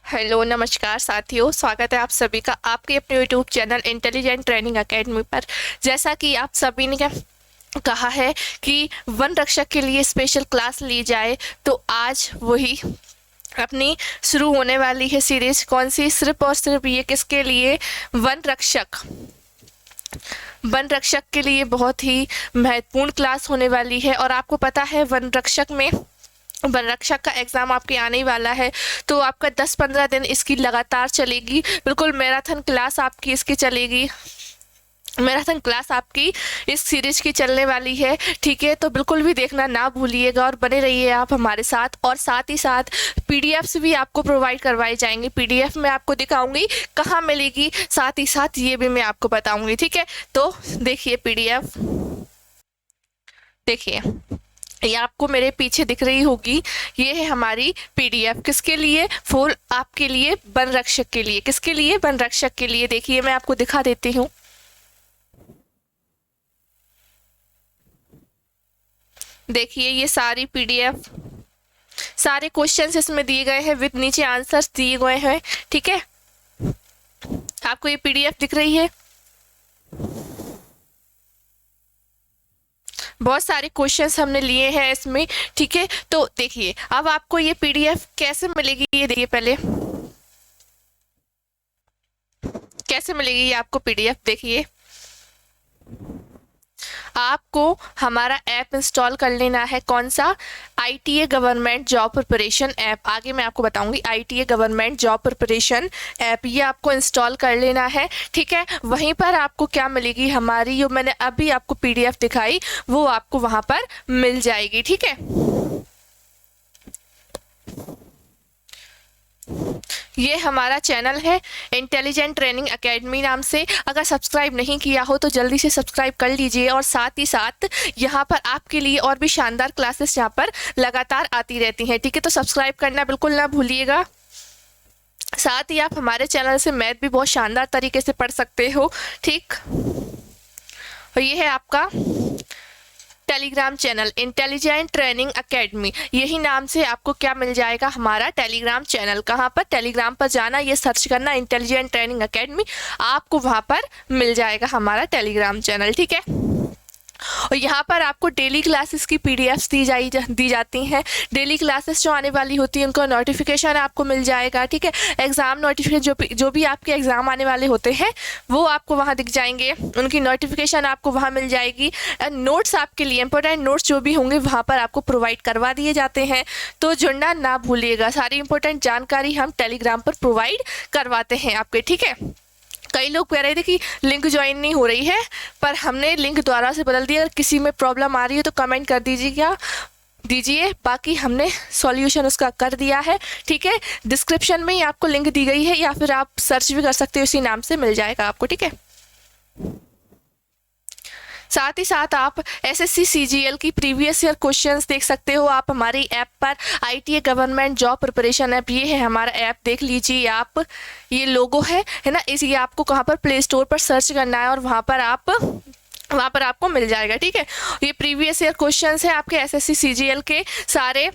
Hello नमस्कार साथियों, स्वागत है आप सभी का आपके अपने YouTube channel intelligent training academy पर। जैसा कि आप सभी ने कहा है कि वन रक्षक के लिए स्पेशल क्लास ली जाए, तो आज वही अपनी शुरू होने वाली है सीरीज। कौन सी? सिर्फ और सिर्फ ये किसके लिए? वन रक्षक। वन रक्षक के लिए बहुत ही महत्वपूर्ण क्लास होने वाली है। और आपको पता है वन रक्षक का एग्ज़ाम आपके आने ही वाला है, तो आपका 10-15 दिन इसकी लगातार चलेगी। बिल्कुल मैराथन क्लास आपकी इसकी चलेगी। मैराथन क्लास आपकी इस सीरीज की चलने वाली है, ठीक है। तो बिल्कुल भी देखना ना भूलिएगा और बने रहिए आप हमारे साथ। और साथ ही साथ पीडीएफ्स भी आपको प्रोवाइड करवाई जाएंगी। पीडीएफ मैं आपको दिखाऊंगी कहाँ मिलेगी, साथ ही साथ ये भी मैं आपको बताऊंगी, ठीक है। तो देखिए पीडीएफ, देखिए ये आपको मेरे पीछे दिख रही होगी। ये है हमारी पीडीएफ। किसके लिए? फुल आपके लिए, वन रक्षक के लिए। किसके लिए? वन रक्षक के लिए। देखिए मैं आपको दिखा देती हूँ। देखिए ये सारी पीडीएफ, सारे क्वेश्चंस इसमें दिए गए हैं विद नीचे आंसर्स दिए गए हैं, ठीक है। आपको ये पीडीएफ दिख रही है। बहुत सारे क्वेश्चंस हमने लिए हैं इसमें, ठीक है। तो देखिए अब आपको ये पीडीएफ कैसे मिलेगी, ये देखिए पहले कैसे मिलेगी ये आपको पीडीएफ। देखिए आपको हमारा ऐप इंस्टॉल कर लेना है। कौन सा? ITA government job preparation app. आगे मैं आपको बताऊंगी। ITA government job preparation app, ये आपको इंस्टॉल कर लेना है, ठीक है। वहीं पर आपको क्या मिलेगी, हमारी जो मैंने अभी आपको पीडीएफ दिखाई वो आपको वहां पर मिल जाएगी, ठीक है। ये हमारा चैनल है इंटेलिजेंट ट्रेनिंग एकेडमी नाम से। अगर सब्सक्राइब नहीं किया हो तो जल्दी से सब्सक्राइब कर लीजिए। और साथ ही साथ यहाँ पर आपके लिए और भी शानदार क्लासेस यहाँ पर लगातार आती रहती हैं, ठीक है। तो सब्सक्राइब करना बिल्कुल ना भूलिएगा। साथ ही आप हमारे चैनल से मैथ भी बहुत शानदार तरीके से पढ़ सकते हो, ठीक। और ये है आपका Telegram channel intelligent training academy. यही नाम से आपको क्या मिल जाएगा, हमारा टेलीग्राम चैनल। कहाँ पर? टेलीग्राम पर जाना, ये सर्च करना इंटेलिजेंट ट्रेनिंग एकेडमी, आपको वहाँ पर मिल जाएगा हमारा टेलीग्राम चैनल, ठीक है। और यहाँ पर आपको डेली क्लासेस की पीडीएफ्स दी जाती हैं। डेली क्लासेस जो आने वाली होती है उनका नोटिफिकेशन आपको मिल जाएगा, ठीक है। एग्ज़ाम नोटिफिकेशन जो भी आपके एग्ज़ाम आने वाले होते हैं वो आपको वहाँ दिख जाएंगे, उनकी नोटिफिकेशन आपको वहाँ मिल जाएगी। नोट्स आपके लिए इंपॉर्टेंट नोट्स जो भी होंगे वहाँ पर आपको प्रोवाइड करवा दिए जाते हैं, तो जुड़ना ना भूलिएगा। सारी इंपॉर्टेंट जानकारी हम टेलीग्राम पर प्रोवाइड करवाते हैं आपके, ठीक है। कई लोग कह रहे थे कि लिंक ज्वाइन नहीं हो रही है, पर हमने लिंक द्वारा से बदल दिया। अगर किसी में प्रॉब्लम आ रही है तो कमेंट कर दीजिए। बाकी हमने सॉल्यूशन उसका कर दिया है, ठीक है। डिस्क्रिप्शन में ही आपको लिंक दी गई है, या फिर आप सर्च भी कर सकते हो, इसी नाम से मिल जाएगा आपको, ठीक है। साथ ही साथ आप एसएससी सीजीएल की प्रीवियस ईयर क्वेश्चंस देख सकते हो आप हमारी ऐप पर। ITA government job preparation app, ये है हमारा ऐप, देख लीजिए आप। ये लोगो है ना, इसी आपको कहाँ पर? प्ले स्टोर पर सर्च करना है और वहाँ पर आपको मिल जाएगा, ठीक है। ये प्रीवियस ईयर क्वेश्चंस है आपके एसएससी सीजीएल के सारे।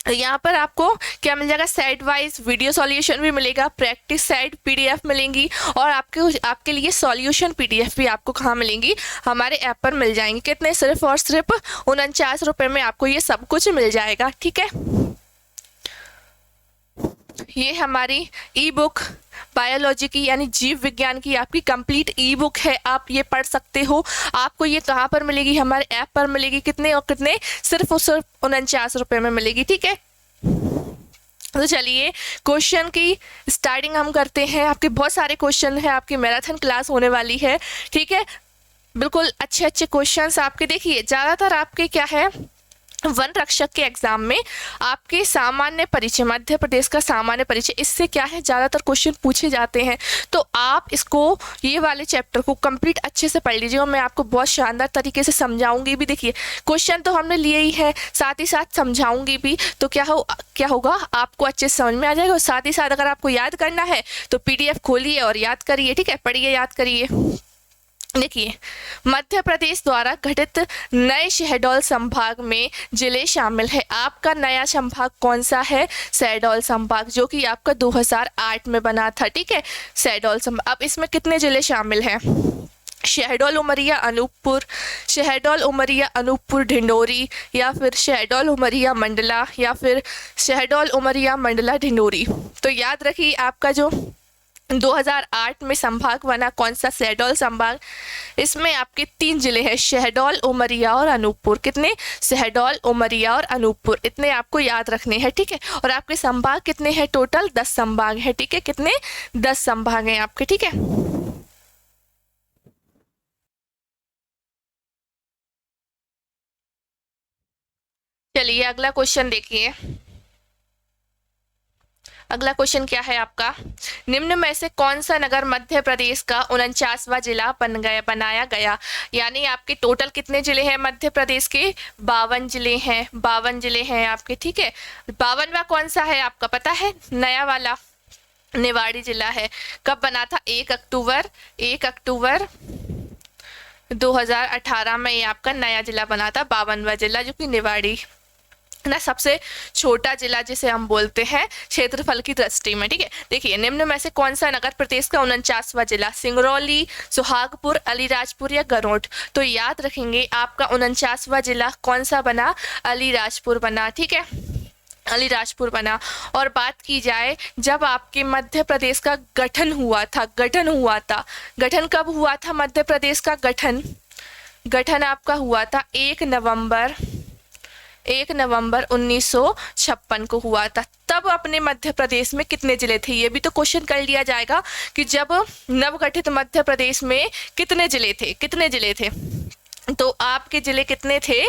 यहाँ पर आपको क्या मिल जाएगा? साइड वाइज वीडियो सॉल्यूशन भी मिलेगा, प्रैक्टिस साइड पीडीएफ मिलेंगी, और आपके लिए सॉल्यूशन पीडीएफ भी आपको कहाँ मिलेंगी? हमारे ऐप पर मिल जाएंगी। कितने? सिर्फ और सिर्फ 49 रुपये में आपको ये सब कुछ मिल जाएगा, ठीक है। ये हमारी ई बुक बायोलॉजी की यानी जीव विज्ञान की आपकी कंप्लीट ई बुक है, आप ये पढ़ सकते हो। आपको ये कहाँ पर मिलेगी? हमारे ऐप पर मिलेगी। कितने और कितने? सिर्फ और सिर्फ 49 रुपये में मिलेगी, ठीक है। तो चलिए क्वेश्चन की स्टार्टिंग हम करते हैं। आपके बहुत सारे क्वेश्चन हैं, आपकी मैराथन क्लास होने वाली है, ठीक है। बिल्कुल अच्छे अच्छे क्वेश्चंस आपके। देखिए ज़्यादातर आपके क्या है, वन रक्षक के एग्जाम में आपके सामान्य परिचय, मध्य प्रदेश का सामान्य परिचय, इससे क्या है ज़्यादातर क्वेश्चन पूछे जाते हैं। तो आप इसको, ये वाले चैप्टर को कंप्लीट अच्छे से पढ़ लीजिए और मैं आपको बहुत शानदार तरीके से समझाऊंगी भी। देखिए क्वेश्चन तो हमने लिए ही है, साथ ही साथ समझाऊंगी भी, तो क्या होगा आपको अच्छे से समझ में आ जाएगा। और साथ ही साथ अगर आपको याद करना है तो पीडीएफ खोलिए और याद करिए, ठीक है। पढ़िए, याद करिए। देखिए, मध्य प्रदेश द्वारा गठित नए शहडोल संभाग में जिले शामिल है। आपका नया संभाग कौन सा है? शहडोल संभाग, जो कि आपका 2008 में बना था। ठीक है, शहडोल संभाग। अब इसमें कितने जिले शामिल हैं? शहडोल, उमरिया, अनूपपुर, शहडोल, उमरिया, अनूपपुर, ढिंडोरी, या फिर शहडोल, उमरिया, मंडला, या फिर शहडोल, उमरिया, मंडला, ढिंडोरी। तो याद रखिए, आपका जो 2008 में संभाग बना कौन सा? शहडोल संभाग। इसमें आपके 3 जिले हैं, शहडोल, उमरिया और अनूपपुर। कितने? शहडोल, उमरिया और अनूपपुर। इतने आपको याद रखने हैं। ठीक है, और आपके संभाग कितने हैं? टोटल 10 संभाग हैं। ठीक है, कितने? 10 संभाग हैं आपके। ठीक है, चलिए अगला क्वेश्चन देखिए। अगला क्वेश्चन क्या है आपका? निम्न में से कौन सा नगर मध्य प्रदेश का 49वां जिला बनाया गया? यानी आपके टोटल कितने जिले हैं मध्य प्रदेश के? 52 जिले हैं। 52 जिले हैं आपके। ठीक है, 52वां कौन सा है आपका पता है? नया वाला निवाड़ी जिला है। कब बना था? 1 अक्टूबर 2018 में ये आपका नया जिला बना था, 52वां जिला, जो कि निवाड़ी ना, सबसे छोटा जिला जिसे हम बोलते हैं क्षेत्रफल की दृष्टि में। ठीक है, देखिए, निम्न में से कौन सा नगर प्रदेश का 49वां जिला? सिंगरौली, सुहागपुर, अलीराजपुर या गरौठ? तो याद रखेंगे, आपका 49वां जिला कौन सा बना? अलीराजपुर बना। ठीक है, अलीराजपुर बना। और बात की जाए, जब आपके मध्य प्रदेश का गठन हुआ था, गठन कब हुआ था मध्य प्रदेश का? गठन आपका हुआ था 1 नवंबर 1956 को हुआ था। तब अपने मध्य प्रदेश में कितने जिले थे? ये भी तो क्वेश्चन कर लिया जाएगा कि जब नवगठित मध्य प्रदेश में कितने जिले थे? तो आपके जिले कितने थे?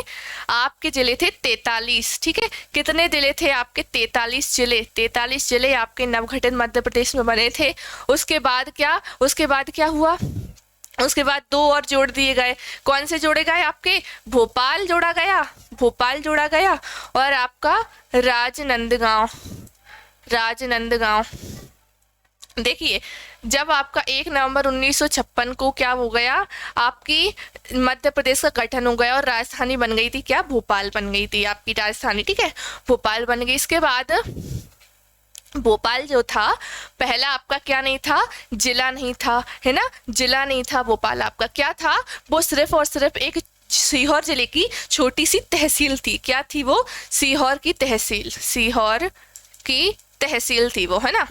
आपके जिले थे 43। ठीक है, कितने जिले थे आपके? 43 जिले आपके नवगठित मध्य प्रदेश में बने थे। उसके बाद क्या हुआ? उसके बाद 2 और जोड़ दिए गए। कौन से जोड़े गए आपके? भोपाल जोड़ा गया और आपका राजनंदगांव। देखिए, जब आपका 1 नवंबर 1956 को क्या हो गया? आपकी मध्य प्रदेश का गठन हो गया और राजधानी बन गई थी क्या? भोपाल बन गई थी आपकी राजधानी। ठीक है, भोपाल बन गई। इसके बाद भोपाल जो था, पहला आपका क्या नहीं था? जिला नहीं था, है ना, जिला नहीं था भोपाल आपका। क्या था? वो सिर्फ और सिर्फ एक सीहोर जिले की छोटी सी तहसील थी। क्या थी वो? सीहोर की तहसील थी वो, है ना,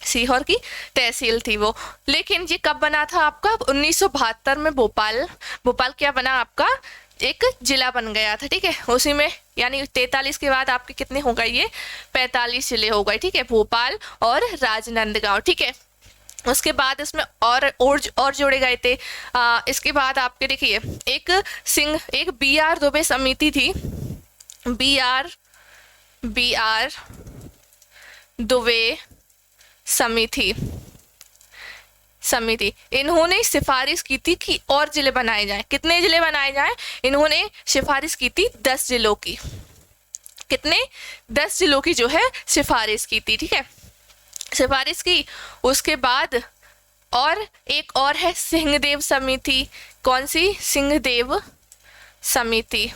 सीहोर की तहसील थी वो। लेकिन ये कब बना था आपका? 1972 में भोपाल क्या बना आपका? एक जिला बन गया था। ठीक है, उसी में, यानी 43 के बाद आपके कितने हो गए? ये 45 जिले हो गए। ठीक है, भोपाल और राजनंदगांव। ठीक है, उसके बाद इसमें और जोड़े गए थे। इसके बाद आपके देखिए, एक BR दुबे समिति थी। BR दुबे समिति, इन्होंने सिफारिश की थी कि और जिले बनाए जाएं। कितने जिले बनाए जाएं? इन्होंने सिफारिश की थी 10 जिलों की। कितने? 10 जिलों की जो है सिफारिश की थी। ठीक है, सिफारिश की। उसके बाद और एक और है सिंहदेव समिति। कौन सी? सिंहदेव समिति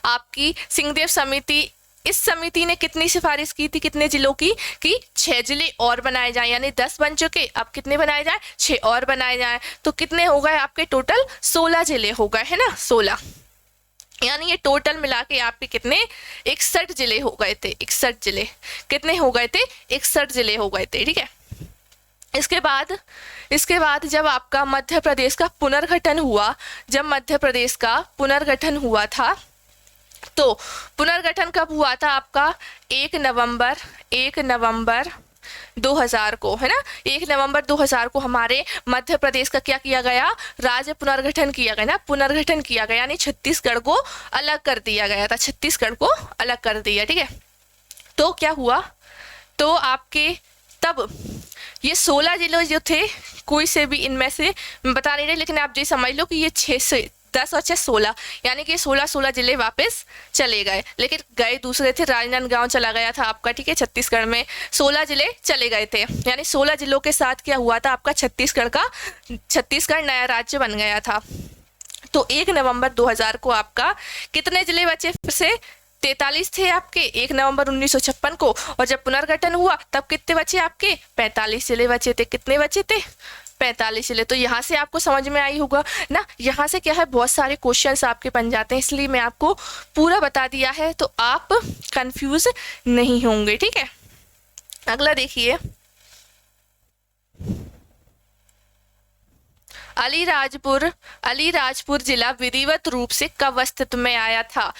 आपकी। सिंहदेव समिति, इस समिति ने कितनी सिफारिश की थी? कितने जिलों की? कि 6 जिले और बनाए जाएं। यानी 10 बन चुके, अब कितने बनाए जाएं? 6 और बनाए जाएं। तो कितने हो गए आपके? टोटल 16 जिले हो गए, है ना, 16। यानी ये टोटल मिला के आपके कितने? 61 जिले हो गए थे। 61 जिले कितने हो गए थे? 61 जिले हो गए थे। ठीक है, इसके बाद जब आपका मध्य प्रदेश का पुनर्गठन हुआ था, तो पुनर्गठन कब हुआ था आपका? 1 नवंबर 2000 को, है ना, 1 नवंबर 2000 को हमारे मध्य प्रदेश का क्या किया गया? राज्य पुनर्गठन किया गया ना, पुनर्गठन किया गया, यानी छत्तीसगढ़ को अलग कर दिया गया था। छत्तीसगढ़ को अलग कर दिया। ठीक है, तो क्या हुआ? तो आपके तब ये 16 जिले जो थे, कोई से भी इनमें से मैं बता नहीं रही, लेकिन आप ये समझ लो कि ये 10 और 6 16, यानी कि 16 जिले वापस चले गए, लेकिन गए दूसरे थे। राजनांदगांव चला गया था आपका, ठीक है, छत्तीसगढ़ में 16 जिले चले गए थे, यानी 16 जिलों के साथ क्या हुआ था आपका, छत्तीसगढ़ नया राज्य बन गया था। तो 1 नवंबर 2000 को आपका कितने जिले बचे फिर से, 43 थे आपके 1 नवंबर 1956 को, और जब पुनर्गठन हुआ तब कितने बचे आपके, 45 जिले बचे थे। कितने बचे थे, 45 जिले। तो यहाँ से आपको समझ में आई होगा ना, यहाँ से क्या है, बहुत सारे क्वेश्चंस आपके बन जाते हैं, इसलिए मैं आपको पूरा बता दिया है, तो आप कंफ्यूज नहीं होंगे, ठीक है। अगला देखिए, अलीराजपुर जिला विधिवत रूप से कब अस्तित्व में आया था,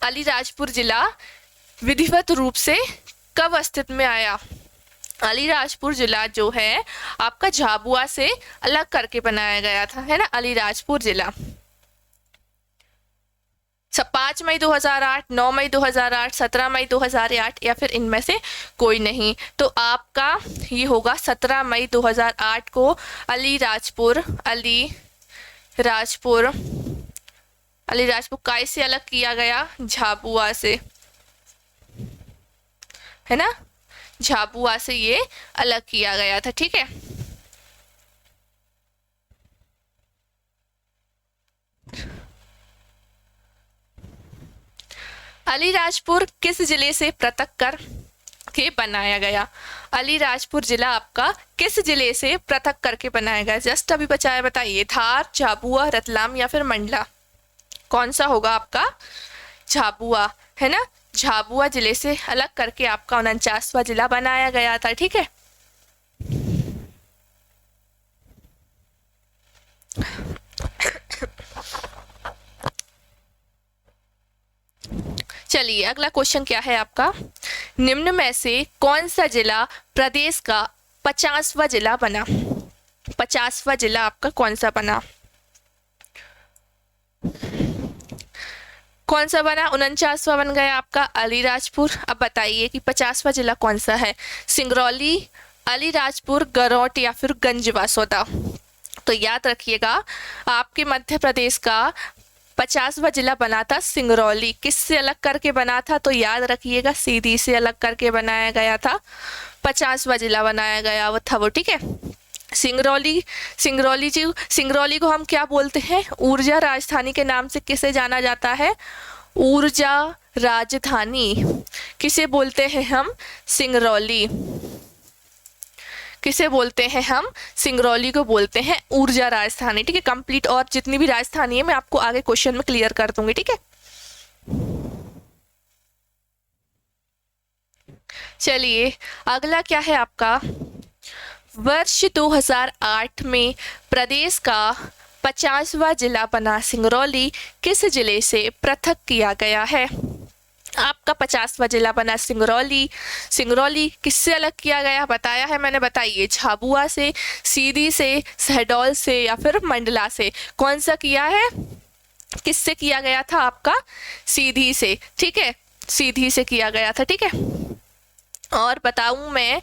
अलीराजपुर जिला विधिवत रूप से कब अस्तित्व में आया। अलीराजपुर जिला जो है आपका झाबुआ से अलग करके बनाया गया था, है ना, अलीराजपुर जिला। 5 मई 2008, 9 मई 2008, 17 मई 2008, या फिर इनमें से कोई नहीं। तो आपका ये होगा 17 मई 2008 को अलीराजपुर काय से अलग किया गया, झाबुआ से, है ना, झाबुआ से ये अलग किया गया था, ठीक है। अलीराजपुर किस जिले से पृथक कर के बनाया गया, अलीराजपुर जिला आपका किस जिले से पृथक करके बनाया गया, जस्ट अभी बचाया, बताइए, धार, झाबुआ, रतलाम या फिर मंडला, कौन सा होगा आपका, झाबुआ, है ना, झाबुआ जिले से अलग करके आपका 49वां जिला बनाया गया था, ठीक है। चलिए अगला क्वेश्चन क्या है आपका, निम्न में से कौन सा जिला प्रदेश का 50वां जिला बना, 50वां जिला आपका कौन सा बना, कौन सा बना, 49वां बन गया आपका अलीराजपुर। अब बताइए कि 50वां जिला कौन सा है, सिंगरौली, अलीराजपुर, गरौट या फिर गंजवासौदा। तो याद रखिएगा, आपके मध्य प्रदेश का 50वां जिला बना था सिंगरौली, किससे अलग करके बना था, तो याद रखिएगा सीधी से अलग करके बनाया गया था, 50वां जिला बनाया गया वो था वो, ठीक है। सिंगरौली को हम क्या बोलते हैं, ऊर्जा राजधानी के नाम से किसे जाना जाता है, ऊर्जा राजधानी किसे बोलते हैं हम, सिंगरौली, किसे बोलते हैं हम, सिंगरौली को बोलते हैं ऊर्जा राजधानी, ठीक है। कंप्लीट और जितनी भी राजधानी है मैं आपको आगे क्वेश्चन में क्लियर कर दूंगी, ठीक है। चलिए अगला क्या है आपका, वर्ष 2008 में प्रदेश का 50वां जिला बना सिंगरौली किस जिले से पृथक किया गया है, आपका 50वां जिला बना सिंगरौली किससे अलग किया गया, बताया है मैंने, बताइए, झाबुआ से, सीधी से, शहडोल से या फिर मंडला से, कौन सा किया है, किससे किया गया था आपका, सीधी से, ठीक है, सीधी से किया गया था, ठीक है। और बताऊं मैं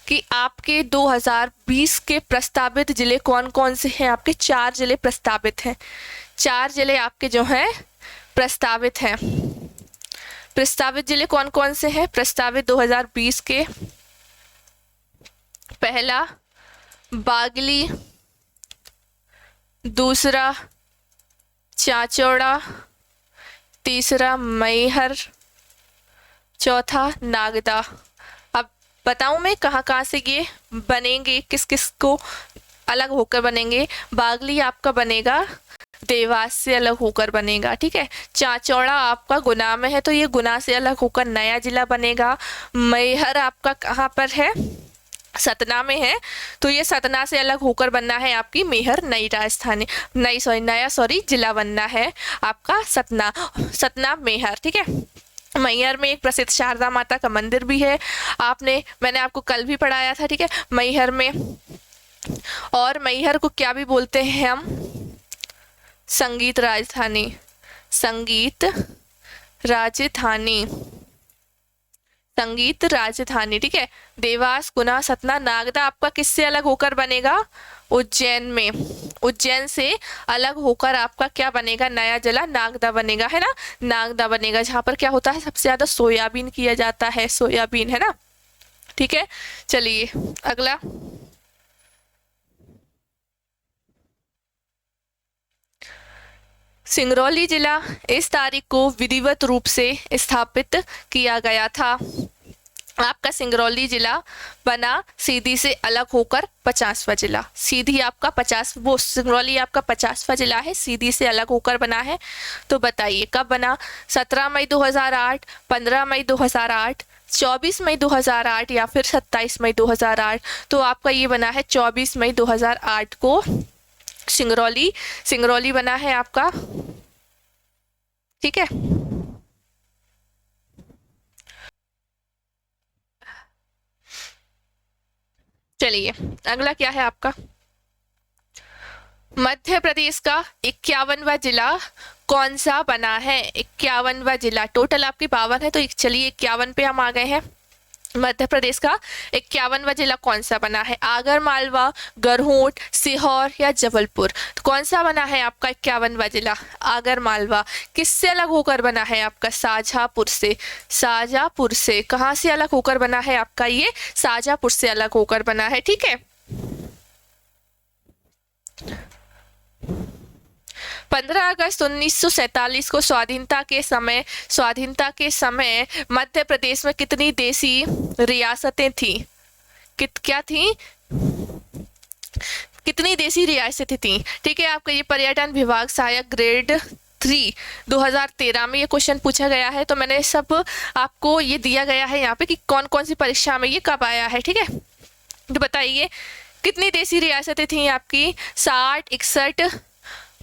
कि आपके 2020 के प्रस्तावित जिले कौन कौन से हैं, आपके 4 जिले प्रस्तावित हैं, 4 जिले आपके जो हैं प्रस्तावित हैं। प्रस्तावित जिले कौन कौन से हैं प्रस्तावित 2020 के, पहला बागली, दूसरा चाचौड़ा, तीसरा मैहर, चौथा नागदा। अब बताऊं मैं कहाँ कहाँ से ये बनेंगे, किस किस को अलग होकर बनेंगे, बागली आपका बनेगा देवास से अलग होकर बनेगा, ठीक है। चाचौड़ा आपका गुना में है तो ये गुना से अलग होकर नया जिला बनेगा। मैहर आपका कहाँ पर है, सतना में है, तो ये सतना से अलग होकर बनना है आपकी मैहर, नई राजधानी, नया जिला बनना है आपका सतना मैहर, ठीक है। मैहर में एक प्रसिद्ध शारदा माता का मंदिर भी है, मैंने आपको कल भी पढ़ाया था, ठीक है, मैहर में। और मैहर को क्या भी बोलते हैं हम, संगीत राजधानी, संगीत राजधानी, ठीक है। देवास, गुना, सतना, नागदा आपका किससे अलग होकर बनेगा? उज्जैन में। उज्जैन से अलग होकर आपका क्या बनेगा? नया जिला नागदा बनेगा, है ना। नागदा बनेगा, जहां पर क्या होता है, सबसे ज्यादा सोयाबीन किया जाता है, सोयाबीन, है ना। ठीक है, चलिए अगला। सिंगरौली जिला इस तारीख को विधिवत रूप से स्थापित किया गया था। आपका सिंगरौली जिला बना सीधी से अलग होकर 50वां जिला। सीधी आपका 50, वो सिंगरौली आपका 50वां जिला है, सीधी से अलग होकर बना है। तो बताइए कब बना? 17 मई 2008, 15 मई 2008, 24 मई 2008 या फिर 27 मई 2008। तो आपका ये बना है 24 मई 2008 को सिंगरौली सिंगरौली बना है आपका, ठीक है। चलिए अगला क्या है आपका? मध्य प्रदेश का 51वां जिला कौन सा बना है? 51वां जिला, टोटल आपकी 52 है, तो चलिए 51 पे हम आ गए हैं। मध्य प्रदेश का 51वां जिला कौन सा बना है? आगर मालवा, गरहोट, सीहोर या जबलपुर? तो कौन सा बना है आपका 51वां जिला? आगर मालवा। किससे अलग होकर बना है आपका? शाहजहांपुर से। शाहजहांपुर से कहाँ से अलग होकर बना है आपका? ये शाहजहांपुर से अलग होकर बना है, ठीक है। 15 अगस्त 1947 को स्वाधीनता के समय मध्य प्रदेश में कितनी देसी रियासतें थी? क्या थी? कितनी देसी रियासतें थी? ठीक है, आपका ये पर्यटन विभाग सहायक ग्रेड 3 2013 में ये क्वेश्चन पूछा गया है। तो मैंने सब आपको ये दिया गया है यहाँ पे कि कौन कौन सी परीक्षा में ये कब आया है, ठीक है। तो बताइए कितनी देसी रियासतें थी आपकी? 60, 61,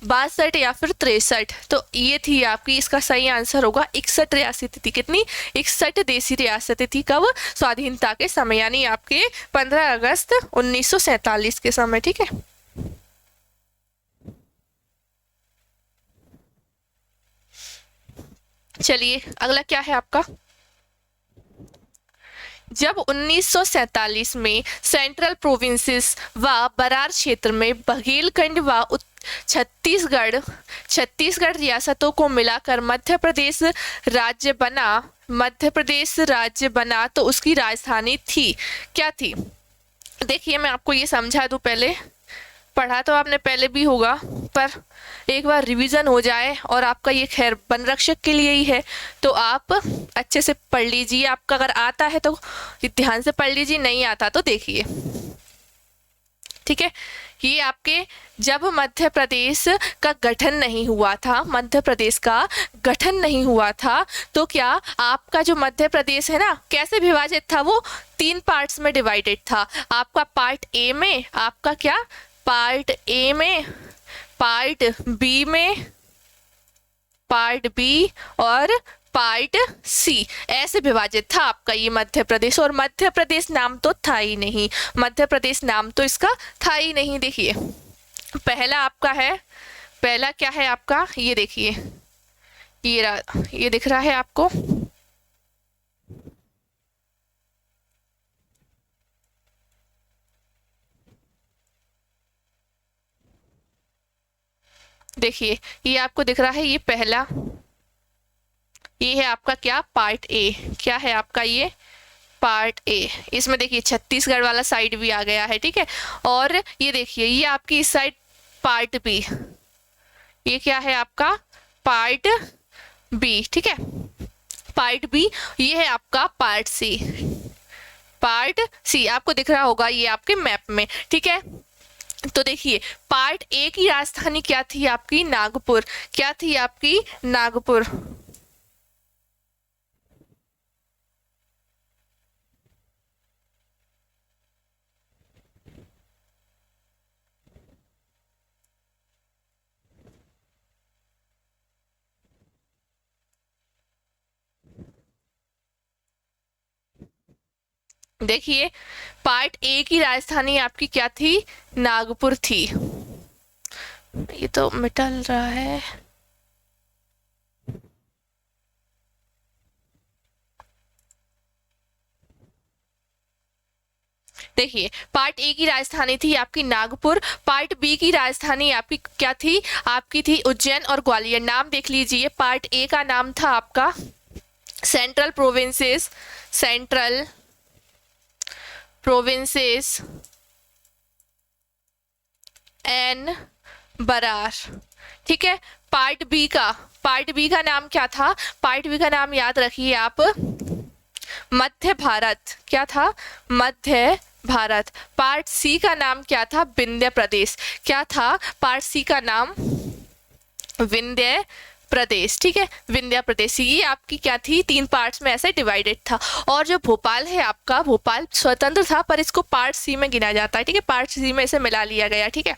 62 या फिर 63? तो ये थी आपकी, इसका सही आंसर होगा 61 रियासतें थी। कितनी? 61 देसी रियासतें थी। कब? स्वाधीनता के समय, यानी आपके 15 अगस्त 1947 के समय, ठीक है। चलिए अगला क्या है आपका? जब 1947 में सेंट्रल प्रोविंसेस व बरार क्षेत्र में बघेलखंड व छत्तीसगढ़ रियासतों को मिलाकर मध्य प्रदेश राज्य बना तो उसकी राजधानी थी, क्या थी? देखिए मैं आपको ये समझा दूं, पहले पढ़ा तो आपने पहले भी होगा, पर एक बार रिवीजन हो जाए, और आपका ये खैर वन रक्षक के लिए ही है, तो आप अच्छे से पढ़ लीजिए। आपका अगर आता है तो ध्यान से पढ़ लीजिए, नहीं आता तो देखिए, ठीक है। ये आपके जब मध्य प्रदेश का गठन नहीं हुआ था, मध्य प्रदेश का गठन नहीं हुआ था, तो क्या आपका जो मध्य प्रदेश है ना, कैसे विभाजित था? वो 3 पार्ट्स में डिवाइडेड था। आपका पार्ट ए में, आपका क्या पार्ट ए में, पार्ट बी में, पार्ट बी और पार्ट सी, ऐसे विभाजित था आपका ये मध्य प्रदेश। और मध्य प्रदेश नाम तो था ही नहीं, मध्य प्रदेश नाम तो इसका था ही नहीं। देखिए पहला आपका है, पहला क्या है आपका? ये देखिए, ये दिख रहा है आपको, देखिए ये आपको दिख रहा है, ये पहला, ये है आपका क्या? Part A. क्या है आपका? ये पार्ट ए। इसमें देखिए छत्तीसगढ़ वाला साइड भी आ गया है, ठीक है। और ये देखिए ये आपकी इस साइड पार्ट बी, ये क्या है आपका? पार्ट बी, ठीक है। पार्ट बी, ये है आपका पार्ट सी। पार्ट सी आपको दिख रहा होगा ये आपके मैप में, ठीक है। तो देखिए पार्ट ए की राजधानी क्या थी आपकी? नागपुर। क्या थी आपकी? नागपुर। देखिए पार्ट ए की राजधानी आपकी क्या थी? नागपुर थी। ये तो मिटल रहा है, देखिए, पार्ट ए की राजधानी थी आपकी नागपुर, पार्ट बी की राजधानी आपकी क्या थी, आपकी थी उज्जैन और ग्वालियर। नाम देख लीजिए, पार्ट ए का नाम था आपका central provinces, central provinces and Berar, ठीक है। पार्ट बी का नाम क्या था, पार्ट बी का नाम याद रखिए आप, मध्य भारत। क्या था, मध्य भारत। पार्ट सी का नाम क्या था, विंध्य प्रदेश। क्या था, पार्ट सी का नाम विंध्य प्रदेश, ठीक है, विंध्य प्रदेश। ये आपकी क्या थी, 3 पार्ट्स में ऐसे डिवाइडेड था। और जो भोपाल है आपका, भोपाल स्वतंत्र था पर इसको पार्ट सी में गिना जाता है, ठीक है, पार्ट सी में इसे मिला लिया गया, ठीक है।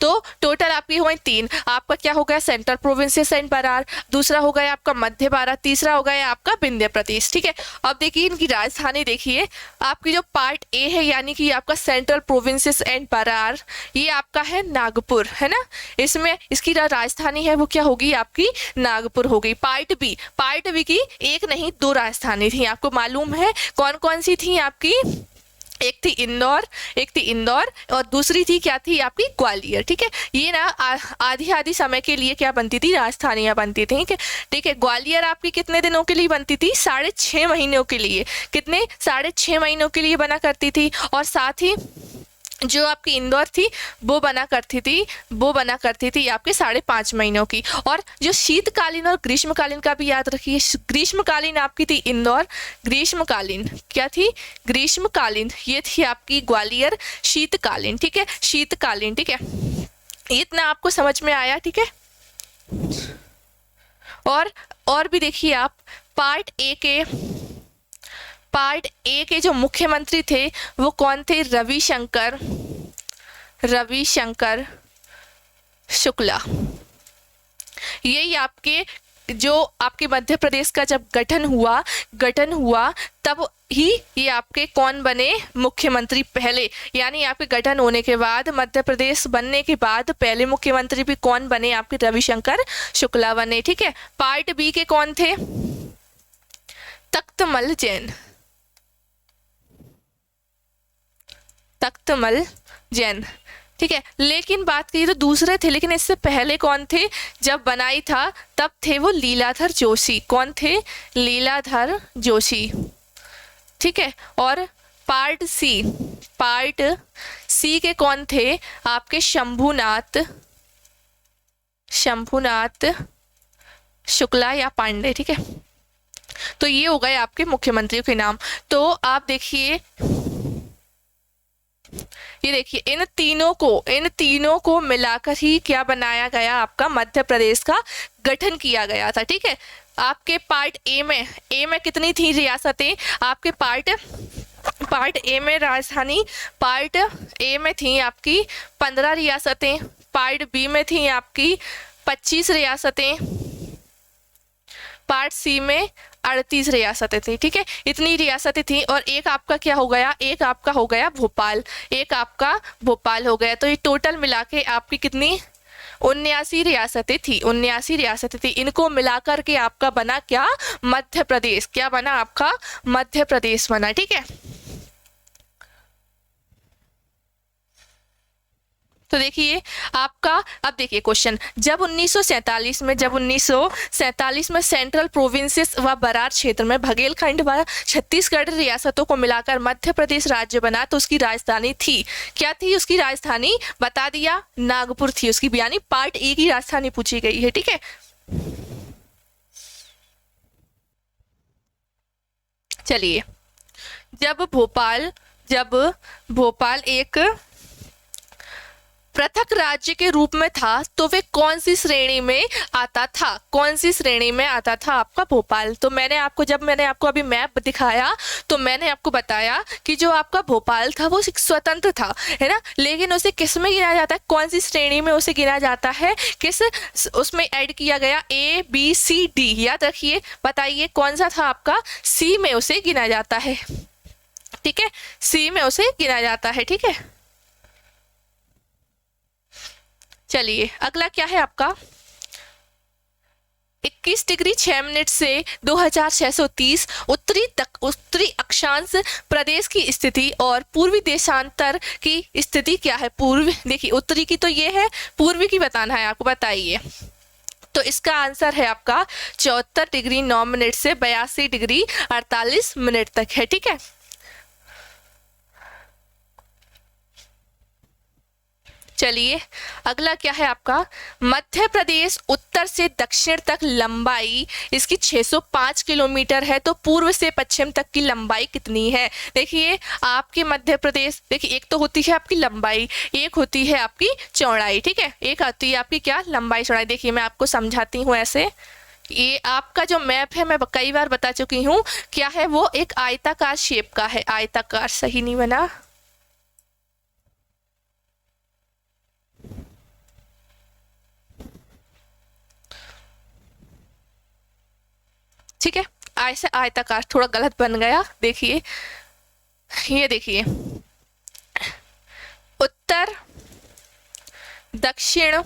तो टोटल आपकी हुए 3, आपका क्या हो गया, सेंट्रल प्रोविंसेस एंड बरार, दूसरा हो गया आपका मध्य भारत, तीसरा हो गया आपका विंध्य प्रदेश, ठीक है। अब देखिए इनकी राजधानी देखिए, आपकी जो पार्ट ए है यानी कि आपका सेंट्रल प्रोविंसेस एंड बरार, ये आपका है नागपुर, है ना। इसमें इसकी राजधानी है वो क्या होगी, आपकी नागपुर होगी। पार्ट बी की 1 नहीं 2 राजधानी थी, आपको मालूम है कौन कौन सी थी आपकी, एक थी इंदौर और दूसरी थी क्या थी आपकी ग्वालियर, ठीक है। ये ना आधी समय के लिए क्या बनती थी, राजधानियां बनती थी, ठीक है। ग्वालियर आपकी कितने दिनों के लिए बनती थी, 6.5 महीनों के लिए, कितने 6.5 महीनों के लिए बना करती थी। और साथ ही जो आपकी इंदौर थी वो बना करती थी आपके 5.5 महीनों की। और जो शीतकालीन और ग्रीष्मकालीन का भी याद रखिए, ग्रीष्मकालीन आपकी थी इंदौर, ग्रीष्मकालीन क्या थी, ग्रीष्मकालीन ये थी आपकी ग्वालियर, शीतकालीन, ठीक है, शीतकालीन, ठीक है। इतना आपको समझ में आया, ठीक है। और भी देखिए आप, पार्ट ए के जो मुख्यमंत्री थे वो कौन थे, रविशंकर शुक्ला। यही आपके जो आपके मध्य प्रदेश का जब गठन हुआ तब ही ये आपके कौन बने, मुख्यमंत्री पहले, यानी आपके गठन होने के बाद, मध्य प्रदेश बनने के बाद पहले मुख्यमंत्री भी कौन बने, आपके रविशंकर शुक्ला बने, ठीक है। पार्ट बी के कौन थे, तख्तमल जैन, ठीक है। लेकिन बात की तो दूसरे थे, लेकिन इससे पहले कौन थे, जब बनाई था तब थे वो लीलाधर जोशी। कौन थे, लीलाधर जोशी, ठीक है। और पार्ट सी के कौन थे, आपके शंभुनाथ शुक्ला या पांडे, ठीक है। तो ये हो गए आपके मुख्यमंत्रियों के नाम। तो आप देखिए, ये देखिए इन तीनों को मिलाकर ही क्या बनाया गया, आपका मध्य प्रदेश का गठन किया गया था, ठीक है। आपके पार्ट ए में कितनी थी रियासतें, आपके पार्ट ए में राजधानी, पार्ट ए में थी आपकी 15 रियासतें, पार्ट बी में थी आपकी 25 रियासतें, पार्ट सी में 38 रियासतें थी, ठीक है। इतनी रियासतें थी। और एक आपका क्या हो गया, एक आपका हो गया भोपाल, हो गया। तो ये टोटल मिला के आपकी कितनी 79 रियासतें थी। इनको मिलाकर के आपका बना क्या, मध्य प्रदेश। क्या बना, आपका मध्य प्रदेश बना, ठीक है। तो देखिए आपका, अब देखिए क्वेश्चन, जब 1947 में सेंट्रल प्रोविंसेस व बरार क्षेत्र में बघेलखंड व छत्तीसगढ़ रियासतों को मिलाकर मध्य प्रदेश राज्य बना, तो उसकी राजधानी थी, क्या थी उसकी राजधानी, बता दिया, नागपुर थी उसकी, यानी पार्ट ए की राजधानी पूछी गई है, ठीक है। चलिए, जब भोपाल एक पृथक राज्य के रूप में था तो वे कौन सी श्रेणी में आता था, आपका भोपाल। तो मैंने आपको अभी मैप दिखाया तो मैंने आपको बताया कि जो आपका भोपाल था वो स्वतंत्र था, है ना, लेकिन उसे किस में गिना जाता है, कौन सी श्रेणी में उसे गिना जाता है, किस उसमें ऐड किया गया, ABCD, याद रखिए, बताइए कौन सा था आपका, सी में उसे गिना जाता है, ठीक है, सी में उसे गिना जाता है, ठीक है। चलिए अगला क्या है आपका, 21 डिग्री 6 मिनट से 2630 उत्तरी अक्षांश ईशान्य प्रदेश की स्थिति और पूर्वी देशांतर की स्थिति क्या है? पूर्वी, देखिए उत्तरी की तो ये है, पूर्वी की बताना है आपको, बताइए। तो इसका आंसर है आपका 74 डिग्री 9 मिनट से 82 डिग्री 48 मिनट तक है, ठीक है। चलिए अगला क्या है आपका, मध्य प्रदेश उत्तर से दक्षिण तक लंबाई इसकी 605 किलोमीटर है, तो पूर्व से पश्चिम तक की लंबाई कितनी है? देखिए आपके मध्य प्रदेश, देखिए एक तो होती है आपकी लंबाई, एक होती है आपकी चौड़ाई, ठीक है। एक आती है आपकी क्या, लंबाई चौड़ाई। देखिए मैं आपको समझाती हूँ ऐसे, ये आपका जो मैप है मैं कई बार बता चुकी हूँ, क्या है वो एक आयताकार शेप का है, आयताकार, सही नहीं बना, ठीक है, ऐसे आयताकार, थोड़ा गलत बन गया। देखिए ये देखिए, उत्तर, दक्षिण,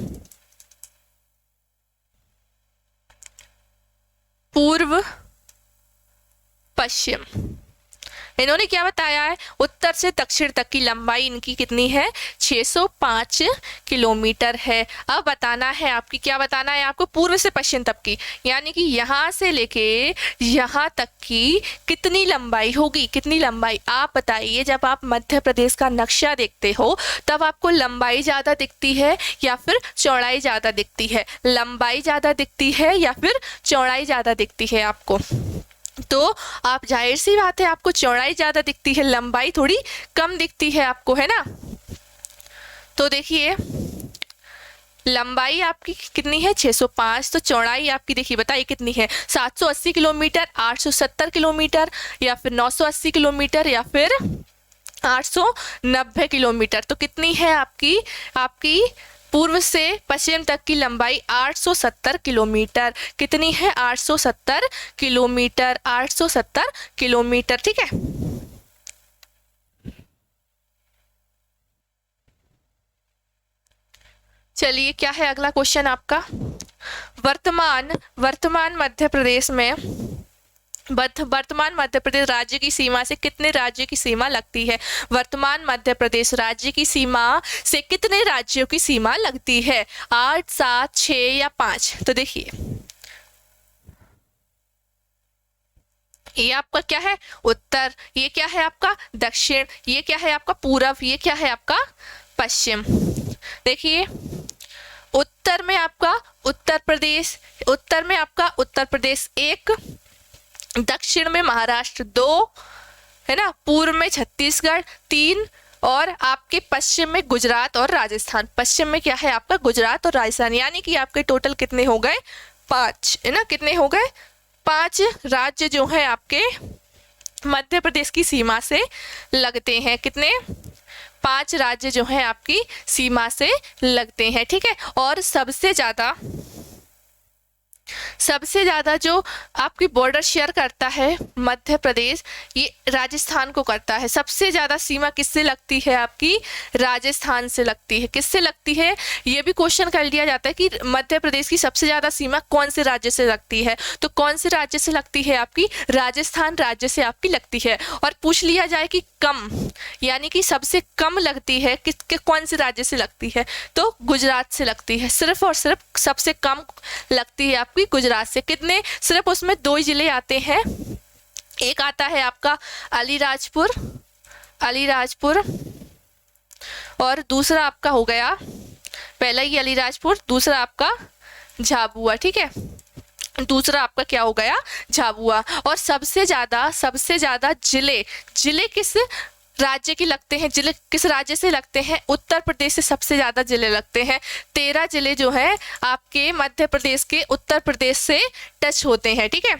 पूर्व, पश्चिम, इन्होंने क्या बताया है, उत्तर से दक्षिण तक की लंबाई इनकी कितनी है, 605 किलोमीटर है। अब बताना है आपकी, क्या बताना है आपको, पूर्व से पश्चिम तक की, यानी कि यहाँ से लेके यहाँ तक की कितनी लंबाई होगी, कितनी लंबाई आप बताइए। जब आप मध्य प्रदेश का नक्शा देखते हो तब आपको लंबाई ज़्यादा दिखती है या फिर चौड़ाई ज़्यादा दिखती है? लंबाई ज़्यादा दिखती है या फिर चौड़ाई ज़्यादा दिखती है आपको? तो आप, जाहिर सी बात है, आपको चौड़ाई ज्यादा दिखती है, लंबाई थोड़ी कम दिखती है आपको, है ना। तो देखिए लंबाई आपकी कितनी है, 605, तो चौड़ाई आपकी देखिए बताइए कितनी है, 780 किलोमीटर, 870 किलोमीटर, या फिर 980 किलोमीटर, या फिर 890 किलोमीटर। तो कितनी है आपकी, आपकी पूर्व से पश्चिम तक की लंबाई 870 किलोमीटर। कितनी है, 870 किलोमीटर, 870 किलोमीटर, ठीक है। चलिए क्या है अगला क्वेश्चन आपका, वर्तमान मध्य प्रदेश में, वर्तमान मध्य प्रदेश राज्य की सीमा से कितने राज्य की सीमा लगती है? वर्तमान मध्य प्रदेश राज्य की सीमा से कितने राज्यों की सीमा लगती है? 8, 7, 6 या 5? तो देखिए ये आपका क्या है, उत्तर, ये क्या है आपका दक्षिण, ये क्या है आपका पूरब, ये क्या है आपका पश्चिम। देखिए उत्तर में आपका उत्तर प्रदेश, उत्तर में आपका उत्तर प्रदेश 1, दक्षिण में महाराष्ट्र 2, है ना, पूर्व में छत्तीसगढ़ 3, और आपके पश्चिम में गुजरात और राजस्थान। पश्चिम में क्या है आपका गुजरात और राजस्थान, यानी कि आपके टोटल कितने हो गए, 5, है ना, कितने हो गए, 5 राज्य जो है आपके मध्य प्रदेश की सीमा से लगते हैं। कितने, 5 राज्य जो है आपकी सीमा से लगते हैं, ठीक है। और सबसे ज़्यादा जो आपकी बॉर्डर शेयर करता है मध्य प्रदेश, ये राजस्थान को करता है। सबसे ज़्यादा सीमा किससे लगती है आपकी, राजस्थान से लगती है। किससे लगती है, ये भी क्वेश्चन कर लिया जाता है कि मध्य प्रदेश की सबसे ज़्यादा सीमा कौन से राज्य से लगती है, तो कौन से राज्य से लगती है आपकी, राजस्थान राज्य से आपकी लगती है। और पूछ लिया जाए कि कम, यानी कि सबसे कम लगती है किसके, कौन से राज्य से लगती है, तो गुजरात से लगती है। सिर्फ और सिर्फ सबसे कम लगती है आपकी गुजरात से। कितने, सिर्फ उसमें 2 जिले आते हैं, एक आता है आपका अलीराजपुर, और दूसरा आपका हो गया, पहला ही अलीराजपुर, दूसरा आपका झाबुआ, ठीक है, दूसरा आपका क्या हो गया, झाबुआ। और सबसे ज्यादा जिले किस राज्य के लगते हैं, जिले किस राज्य से लगते हैं, उत्तर प्रदेश से सबसे ज्यादा जिले लगते हैं। 13 जिले जो है आपके मध्य प्रदेश के उत्तर प्रदेश से टच होते हैं, ठीक है,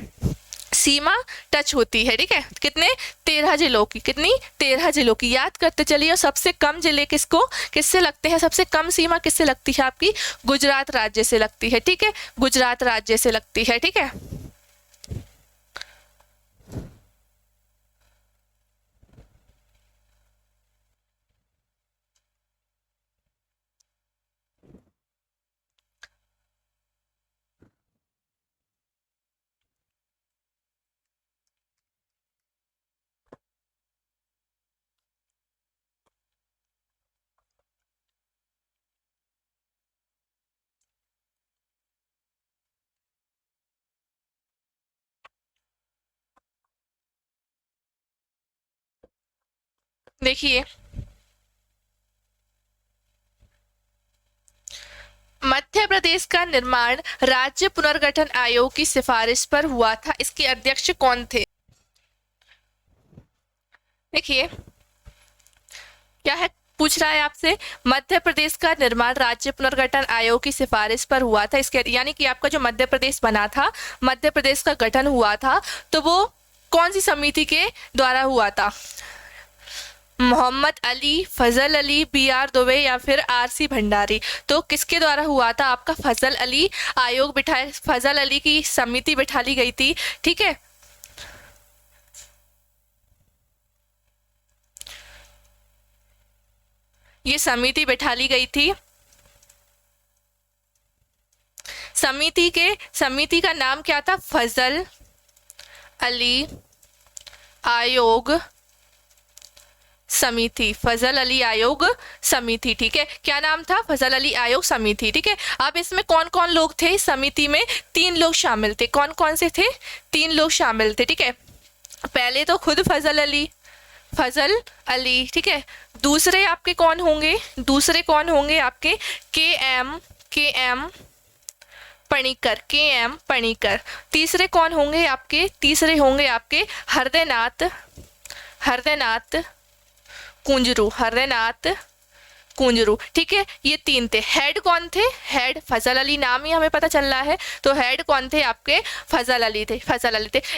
सीमा टच होती है, ठीक है। कितने, 13 जिलों की, कितनी, 13 जिलों की, याद करते चलिए। और सबसे कम जिले किससे लगते हैं, सबसे कम सीमा किससे लगती है आपकी, गुजरात राज्य से लगती है, ठीक है, गुजरात राज्य से लगती है, ठीक है। देखिए, मध्य प्रदेश का निर्माण राज्य पुनर्गठन आयोग की सिफारिश पर हुआ था। इसके अध्यक्ष कौन थे? देखिए क्या है, पूछ रहा है आपसे, मध्य प्रदेश का निर्माण राज्य पुनर्गठन आयोग की सिफारिश पर हुआ था। इसके यानी कि आपका जो मध्य प्रदेश बना था, मध्य प्रदेश का गठन हुआ था, तो वो कौन सी समिति के द्वारा हुआ था? मोहम्मद अली, फजल अली, बी.आर. दुबे या फिर आर.सी. भंडारी? तो किसके द्वारा हुआ था? आपका फजल अली आयोग बिठाए, फजल अली की समिति बिठा ली गई थी। ठीक है, ये समिति बिठा ली गई थी। समिति का नाम क्या था? फजल अली आयोग समिति, फजल अली आयोग समिति। ठीक है, क्या नाम था? फजल अली आयोग समिति। ठीक है, अब इसमें कौन कौन लोग थे? समिति में 3 लोग शामिल थे। कौन कौन से थे? 3 लोग शामिल थे। ठीक है, पहले तो खुद फजल अली। ठीक है, दूसरे आपके कौन होंगे? दूसरे कौन होंगे आपके? के एम पणिकर। तीसरे कौन होंगे आपके? तीसरे होंगे आपके हरदेनाथ कुंजरू। ठीक है, ये 3 थे। हेड कौन थे? हेड फजल अली, नाम ही हमें पता चल रहा है, तो हेड कौन थे आपके? फजल अली थे।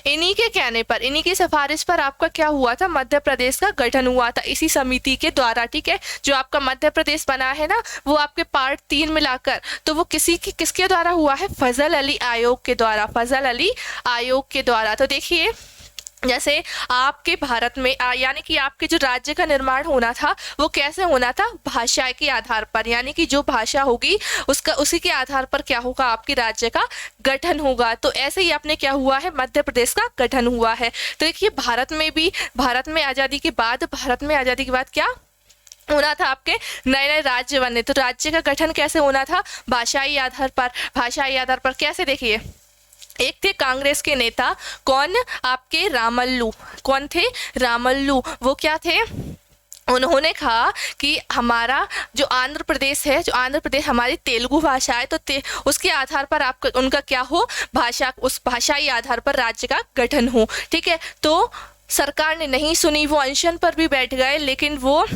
इन्हीं के कहने पर, इन्हीं की सिफारिश पर आपका क्या हुआ था? मध्य प्रदेश का गठन हुआ था, इसी समिति के द्वारा। ठीक है, जो आपका मध्य प्रदेश बना है ना, वो आपके पार्ट 3 मिलाकर, तो वो किसके द्वारा हुआ है? फजल अली आयोग के द्वारा। तो देखिए, जैसे आपके भारत में यानी कि आपके जो राज्य का निर्माण होना था, वो कैसे होना था? भाषा के आधार पर, यानी कि जो भाषा होगी उसी के आधार पर क्या होगा? आपके राज्य का गठन होगा। तो ऐसे ही अपने क्या हुआ है? मध्य प्रदेश का गठन हुआ है। तो देखिए, भारत में आज़ादी के बाद क्या होना था? आपके नए नए राज्य बने। तो राज्य का गठन कैसे होना था? भाषाई आधार पर। कैसे? देखिए, एक थे कांग्रेस के नेता, कौन? आपके रामल्लू। कौन थे? रामल्लू। वो क्या थे? उन्होंने कहा कि हमारा जो आंध्र प्रदेश हमारी तेलुगु भाषा है, तो उसके आधार पर आपका उनका क्या हो? उस भाषाई आधार पर राज्य का गठन हो। ठीक है, तो सरकार ने नहीं सुनी, वो अनशन पर भी बैठ गए, लेकिन वो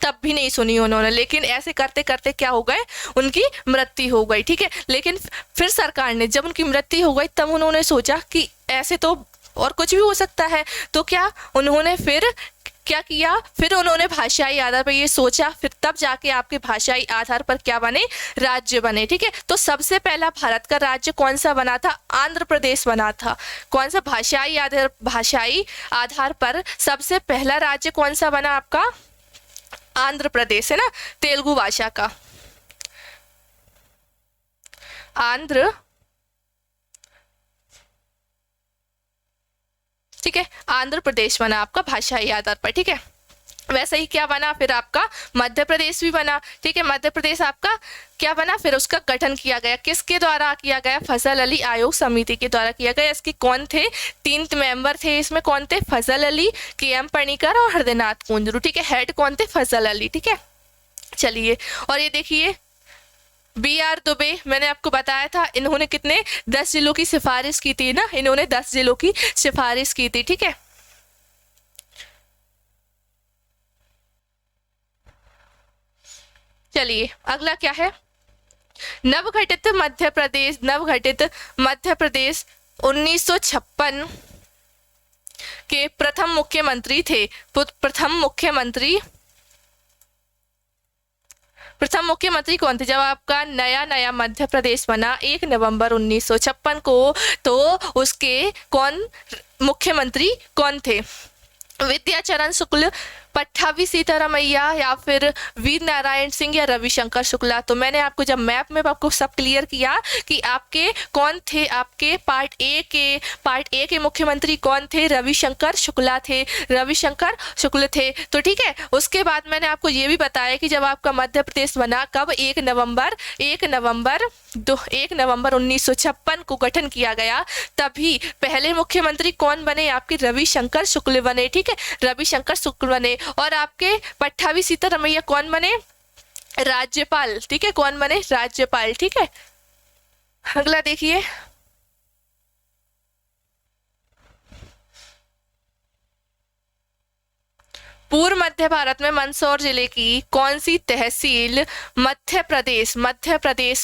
तब भी नहीं सुनी उन्होंने। लेकिन ऐसे करते करते क्या हो गए? उनकी मृत्यु हो गई। ठीक है, लेकिन फिर सरकार ने, जब उनकी मृत्यु हो गई, तब उन्होंने सोचा कि ऐसे तो और कुछ भी हो सकता है। तो क्या उन्होंने फिर क्या किया? फिर उन्होंने भाषाई आधार पर ये सोचा, फिर तब जाके आपके भाषाई आधार पर क्या बने? राज्य बने। ठीक है, तो सबसे पहला भारत का राज्य कौन सा बना था? आंध्र प्रदेश बना था। कौन सा? भाषाई आधार पर सबसे पहला राज्य कौन सा बना आपका? आंध्र प्रदेश, है ना, तेलुगु भाषा का। आंध्र, ठीक है, आंध्र प्रदेश बना आपका भाषाई आधार पर। ठीक है, वैसे ही क्या बना? फिर आपका मध्य प्रदेश भी बना। ठीक है, मध्य प्रदेश आपका क्या बना? फिर उसका गठन किया गया। किसके द्वारा किया गया? फजल अली आयोग समिति के द्वारा किया गया। इसके कौन थे? 3 मेंबर थे। इसमें कौन थे? फजल अली, के.एम. पणिकर और हरदेनाथ कुंजरू। ठीक है, हेड कौन थे? फजल अली। ठीक है, चलिए, और ये देखिए, बी.आर. दुबे, मैंने आपको बताया था, इन्होंने कितने 10 जिलों की सिफारिश की थी ना, इन्होंने 10 जिलों की सिफारिश की थी। ठीक है, चलिए अगला क्या है? नवगठित मध्य प्रदेश 1956 के प्रथम मुख्यमंत्री थे। प्रथम मुख्यमंत्री कौन थे? जब आपका नया मध्य प्रदेश बना 1 नवंबर 1956 को, तो उसके मुख्यमंत्री कौन थे? विद्याचरण शुक्ल, पट्टाभी सीतारामैया या फिर वीर नारायण सिंह या रविशंकर शुक्ला? तो मैंने आपको जब मैप में आपको सब क्लियर किया कि आपके कौन थे, आपके पार्ट ए के मुख्यमंत्री कौन थे? रविशंकर शुक्ल थे। तो ठीक है, उसके बाद मैंने आपको ये भी बताया कि जब आपका मध्य प्रदेश बना, कब? 1 नवंबर 1956 को गठन किया गया। तभी पहले मुख्यमंत्री कौन बने? आपके रविशंकर शुक्ल बने। ठीक है, रविशंकर शुक्ल बने। और आपके पट्टाभी सीतारमैया कौन बने? राज्यपाल। ठीक है, कौन बने? राज्यपाल। ठीक है, अगला देखिए, पूर्व मध्य भारत में मंदसौर जिले की कौन सी तहसील मध्य प्रदेश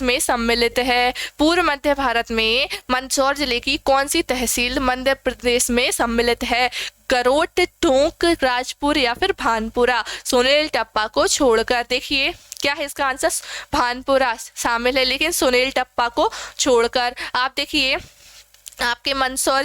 में सम्मिलित है? पूर्व मध्य भारत में मंदसौर जिले की कौन सी तहसील मध्य प्रदेश में सम्मिलित है? गरोट, टोंक, राजपुर या फिर भानपुरा? सुनील टप्पा को छोड़कर। देखिए क्या है इसका आंसर? भानपुरा शामिल है, लेकिन सुनील टप्पा को छोड़कर। आप देखिए आपके मंदसौर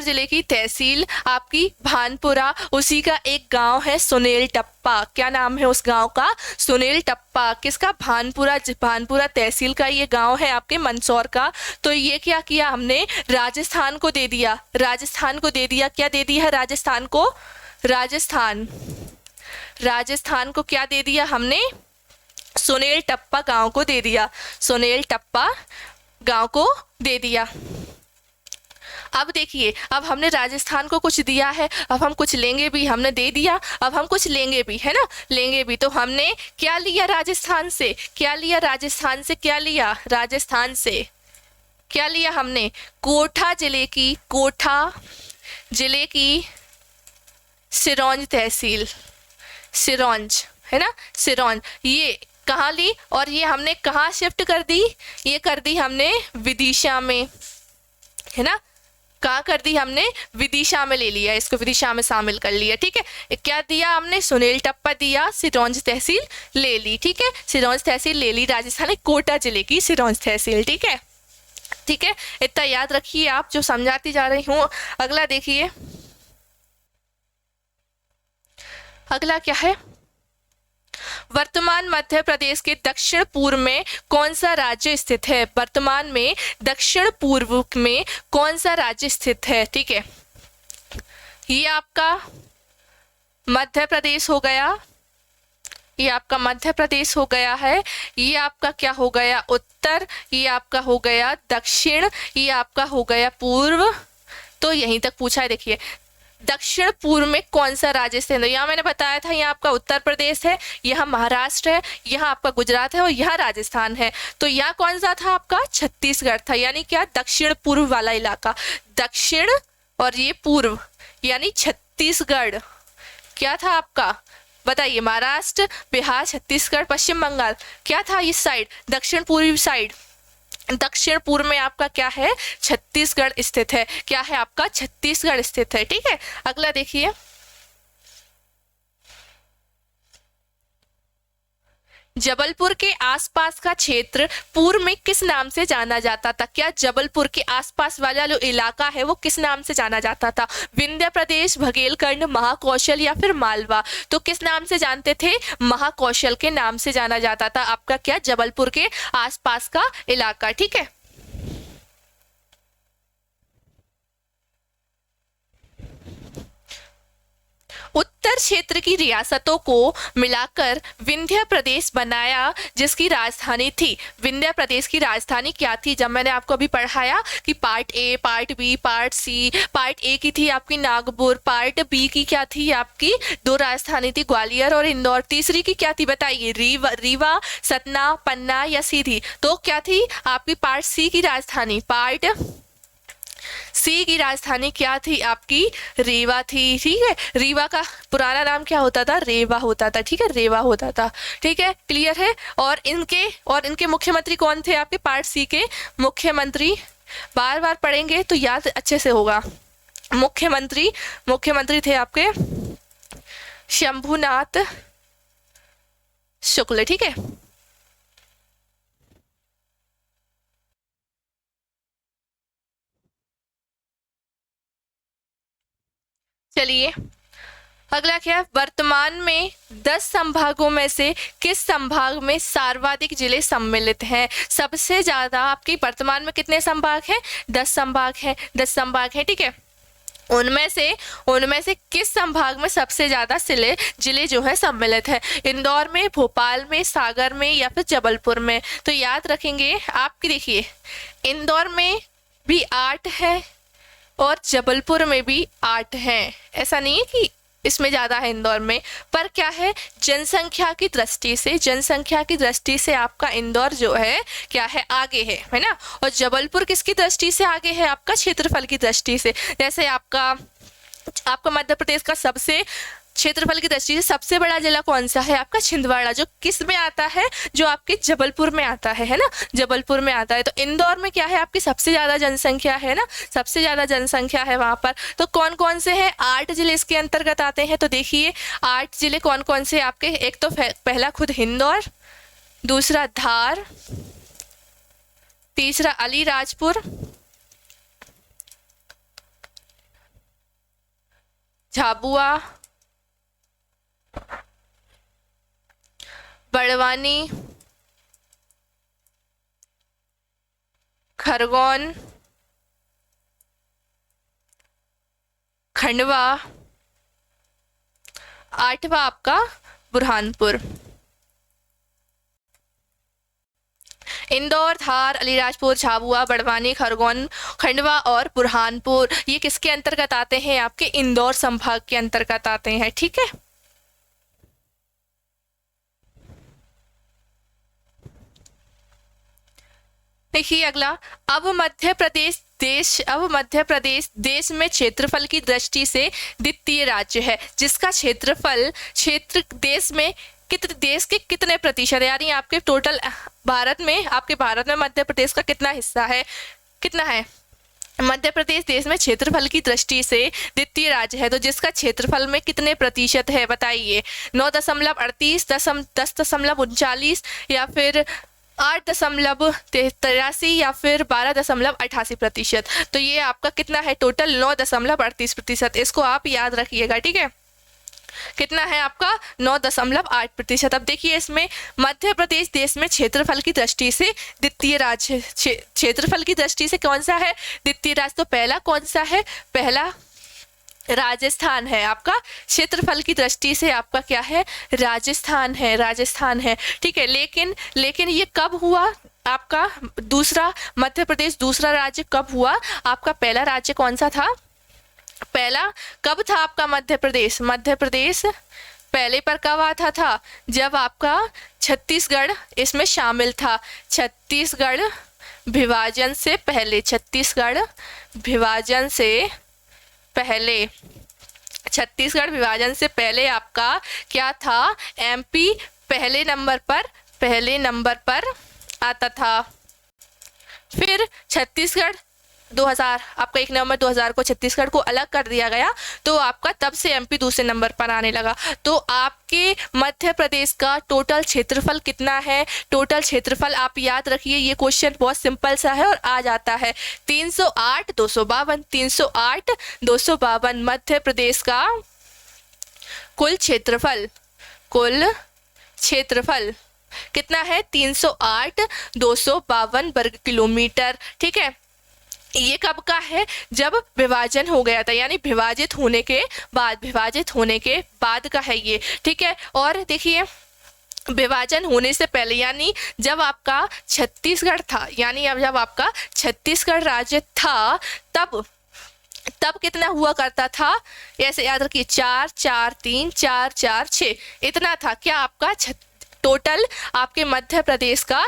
जिले की तहसील आपकी भानपुरा, उसी का एक गांव है सुनील टप्पा। क्या नाम है उस गांव का? सुनील टप्पा। किसका? भानपुरा तहसील का ये गांव है आपके मंदसौर का। तो ये क्या किया हमने? राजस्थान को दे दिया। क्या दे दिया है राजस्थान को? राजस्थान को क्या दे दिया हमने? सुनील टप्पा गांव को दे दिया। सुनील टप्पा गांव को दे दिया। अब देखिए, अब हमने राजस्थान को कुछ दिया है, अब हम कुछ लेंगे भी। हमने दे दिया, अब हम कुछ लेंगे भी, है ना? लेंगे भी। तो हमने क्या लिया राजस्थान से? क्या लिया हमने? कोटा जिले की सिरोंज तहसील। सिरोंज, है ना? सिरोंज ये कहाँ ली और ये हमने कहाँ शिफ्ट कर दी? ये कर दी हमने विदिशा में, है ना? कहाँ कर दी हमने? विदिशा में ले लिया, इसको विदिशा में शामिल कर लिया। ठीक है, क्या दिया हमने? सुनील टप्पा दिया, सिरोंज तहसील ले ली। ठीक है, सिरोंज तहसील ले ली राजस्थान, कोटा जिले की सिरोंज तहसील। ठीक है, इतना याद रखिए आप, जो समझाती जा रही हूँ। अगला देखिए, अगला क्या है? वर्तमान मध्य प्रदेश के दक्षिण पूर्व में कौन सा राज्य स्थित है? वर्तमान में दक्षिण पूर्व में कौन सा राज्य स्थित है? ठीक है, ये आपका मध्य प्रदेश हो गया, ये आपका मध्य प्रदेश हो गया है। ये आपका क्या हो गया? उत्तर। ये आपका हो गया दक्षिण। ये आपका हो गया पूर्व। तो यहीं तक पूछा है। देखिए दक्षिण पूर्व में कौन सा राज्य स्थित है? यहाँ मैंने बताया था, यहाँ आपका उत्तर प्रदेश है, यहाँ महाराष्ट्र है, यहाँ आपका गुजरात है और यहाँ राजस्थान है। तो यहाँ कौन सा था आपका? छत्तीसगढ़ था। यानी क्या? दक्षिण पूर्व वाला इलाका। दक्षिण और ये पूर्व यानी छत्तीसगढ़। क्या था आपका? बताइए, महाराष्ट्र, बिहार, छत्तीसगढ़, पश्चिम बंगाल, क्या था इस साइड? दक्षिण पूर्वी साइड। दक्षिण पूर्व में आपका क्या है? छत्तीसगढ़ स्थित है। क्या है आपका? छत्तीसगढ़ स्थित है। ठीक है, अगला देखिए, जबलपुर के आसपास का क्षेत्र पूर्व में किस नाम से जाना जाता था? क्या जबलपुर के आसपास वाला जो इलाका है वो किस नाम से जाना जाता था? विंध्य प्रदेश, बघेलखंड, महाकौशल या फिर मालवा? तो किस नाम से जानते थे? महाकौशल के नाम से जाना जाता था आपका क्या? जबलपुर के आसपास का इलाका। ठीक है, उत्तर क्षेत्र की रियासतों को मिलाकर विंध्य प्रदेश बनाया, जिसकी राजधानी थी। विंध्य प्रदेश की राजधानी क्या थी? जब मैंने आपको अभी पढ़ाया कि part A, part B, part C. Part A की थी आपकी नागपुर, पार्ट बी की क्या थी आपकी? दो राजधानी थी, ग्वालियर और इंदौर। तीसरी की क्या थी बताइए? रीवा, सतना, पन्ना या सीधी? तो क्या थी आपकी? पार्ट सी की राजधानी, पार्ट सी की राजधानी क्या थी आपकी? रीवा थी। ठीक है, रीवा का पुराना नाम क्या होता था? रेवा होता था। ठीक है, रेवा होता था। ठीक है, क्लियर है? और इनके मुख्यमंत्री कौन थे आपके? पार्ट सी के मुख्यमंत्री, बार बार पढ़ेंगे तो याद अच्छे से होगा। मुख्यमंत्री थे आपके शंभुनाथ शुक्ल। ठीक है, चलिए अगला क्या है? वर्तमान में 10 संभागों में से किस संभाग में सर्वाधिक जिले सम्मिलित हैं? सबसे ज्यादा आपकी वर्तमान में कितने संभाग हैं? 10 संभाग हैं। 10 संभाग हैं। ठीक है, उनमें से किस संभाग में सबसे ज्यादा जिले जो है सम्मिलित है? इंदौर में, भोपाल में, सागर में या फिर जबलपुर में? तो याद रखेंगे आपकी, देखिए इंदौर में भी 8 है और जबलपुर में भी 8 हैं। ऐसा नहीं है कि इसमें ज़्यादा है इंदौर में, पर क्या है, जनसंख्या की दृष्टि से, जनसंख्या की दृष्टि से आपका इंदौर जो है क्या है, आगे है ना। और जबलपुर किसकी दृष्टि से आगे है, आपका क्षेत्रफल की दृष्टि से। जैसे आपका आपका मध्य प्रदेश का सबसे क्षेत्रफल की दृष्टि से सबसे बड़ा जिला कौन सा है, आपका छिंदवाड़ा, जो किस में आता है, जो आपके जबलपुर में आता है ना, जबलपुर में आता है। तो इंदौर में क्या है, आपकी सबसे ज़्यादा जनसंख्या है ना, सबसे ज़्यादा जनसंख्या है वहाँ पर। तो कौन कौन से हैं, 8 जिले इसके अंतर्गत आते हैं। तो देखिए 8 जिले कौन कौन से आपके, एक तो पहला खुद इंदौर, दूसरा धार, तीसरा अलीराजपुर, झाबुआ, बड़वानी, खरगोन, खंडवा, 8वां आपका बुरहानपुर। इंदौर, धार, अलीराजपुर, झाबुआ, बड़वानी, खरगोन, खंडवा और बुरहानपुर ये किसके अंतर्गत आते हैं, आपके इंदौर संभाग के अंतर्गत आते हैं। ठीक है, देखिए अगला, अब मध्य प्रदेश देश में क्षेत्रफल की दृष्टि से द्वितीय राज्य है, जिसका क्षेत्रफल देश में देश के कितने प्रतिशत, यानी आपके टोटल भारत में मध्य प्रदेश का कितना हिस्सा है, कितना है। मध्य प्रदेश देश में क्षेत्रफल की दृष्टि से द्वितीय राज्य है, तो जिसका क्षेत्रफल में कितने प्रतिशत है बताइए, 9.38, 10.39 या फिर 8.83 या फिर 12.88%। तो ये आपका कितना है, टोटल 9.38%। इसको आप याद रखिएगा, ठीक है। कितना है आपका, 9.8%। अब देखिए इसमें मध्य प्रदेश देश में क्षेत्रफल की दृष्टि से द्वितीय राज्य, क्षेत्रफल की दृष्टि से कौन सा है, द्वितीय राज्य। तो पहला कौन सा है, पहला राजस्थान है आपका, क्षेत्रफल की दृष्टि से आपका क्या है, राजस्थान है। ठीक है, लेकिन ये कब हुआ आपका, दूसरा मध्य प्रदेश दूसरा राज्य कब हुआ, आपका पहला राज्य कौन सा था, पहला कब था आपका मध्य प्रदेश पहले पर कब आता था, जब आपका छत्तीसगढ़ इसमें शामिल था। छत्तीसगढ़ विभाजन से पहले, छत्तीसगढ़ विभाजन से पहले आपका क्या था, एमपी पहले नंबर पर आता था। फिर छत्तीसगढ़ 2000 आपका 1 नवंबर 2000 को छत्तीसगढ़ को अलग कर दिया गया, तो आपका तब से एमपी दूसरे नंबर पर आने लगा। तो आपके मध्य प्रदेश का टोटल क्षेत्रफल कितना है, टोटल क्षेत्रफल आप याद रखिए, ये क्वेश्चन बहुत सिंपल सा है और आ जाता है 308,252 308,252 मध्य प्रदेश का कुल क्षेत्रफल कितना है, 308,252 वर्ग किलोमीटर। ठीक है, ये कब का है, जब विभाजन हो गया था, यानी विभाजित होने के बाद का है ये। ठीक है, और देखिए विभाजन होने से पहले, यानी जब आपका छत्तीसगढ़ था, यानी अब जब आपका छत्तीसगढ़ राज्य था, तब कितना हुआ करता था, ऐसे याद रखिए 4 4 3 4 4 6 इतना था क्या आपका टोटल आपके मध्य प्रदेश का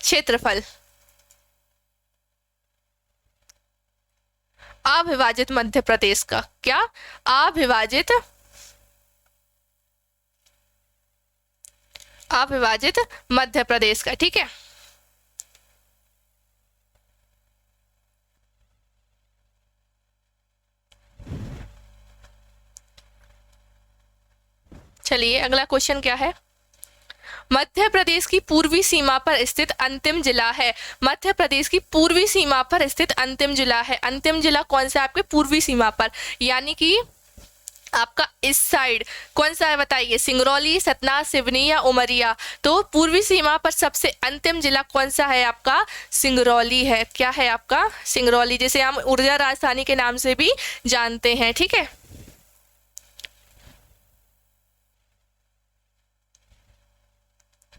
क्षेत्रफल। अविभाजित मध्य प्रदेश का क्या, अविभाजित मध्य प्रदेश का। ठीक है, चलिए अगला क्वेश्चन क्या है, मध्य प्रदेश की पूर्वी सीमा पर स्थित अंतिम जिला है। मध्य प्रदेश की पूर्वी सीमा पर स्थित अंतिम जिला है। अंतिम जिला कौन सा है आपके पूर्वी सीमा पर, यानी कि आपका इस साइड कौन सा है बताइए, सिंगरौली, सतना, सिवनी या उमरिया। तो पूर्वी सीमा पर सबसे अंतिम जिला कौन सा है आपका, सिंगरौली है। क्या है आपका, सिंगरौली, जिसे हम ऊर्जा राजधानी के नाम से भी जानते हैं। ठीक है,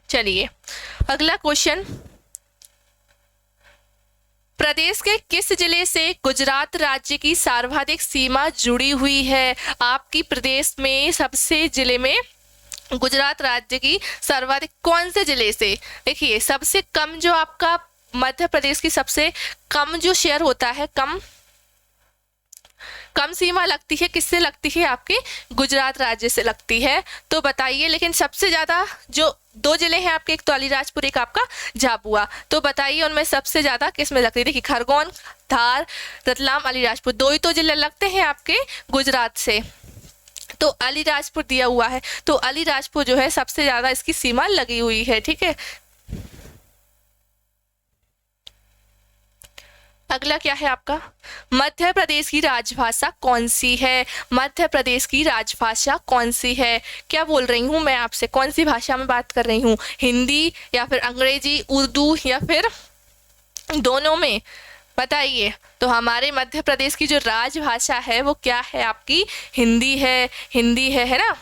चलिए अगला क्वेश्चन, प्रदेश के किस जिले से गुजरात राज्य की सर्वाधिक सीमा जुड़ी हुई है? आपकी प्रदेश में सबसे जिले में गुजरात राज्य की सर्वाधिक कौन से जिले से? देखिए, सबसे कम जो आपका मध्य प्रदेश की सबसे कम जो शेयर होता है, कम सीमा लगती है, किससे लगती है? आपके गुजरात राज्य से लगती है। तो बताइए, लेकिन सबसे ज्यादा जो 2 जिले हैं आपके, एक तो अलीराजपुर, एक आपका झाबुआ, तो बताइए उनमें सबसे ज्यादा किस में लगती है? देखिए, खरगोन, धार, रतलाम, अलीराजपुर, 2 ही तो जिले लगते हैं आपके गुजरात से। तो अलीराजपुर दिया हुआ है, तो अलीराजपुर जो है सबसे ज्यादा इसकी सीमा लगी हुई है। ठीक है, अगला क्या है आपका? मध्य प्रदेश की राजभाषा कौन सी है? मध्य प्रदेश की राजभाषा कौन सी है? क्या बोल रही हूँ मैं आपसे, कौन सी भाषा में बात कर रही हूँ? हिंदी या फिर अंग्रेजी, उर्दू या फिर दोनों में? बताइए। तो हमारे मध्य प्रदेश की जो राजभाषा है वो क्या है आपकी? हिंदी है, हिंदी है ना?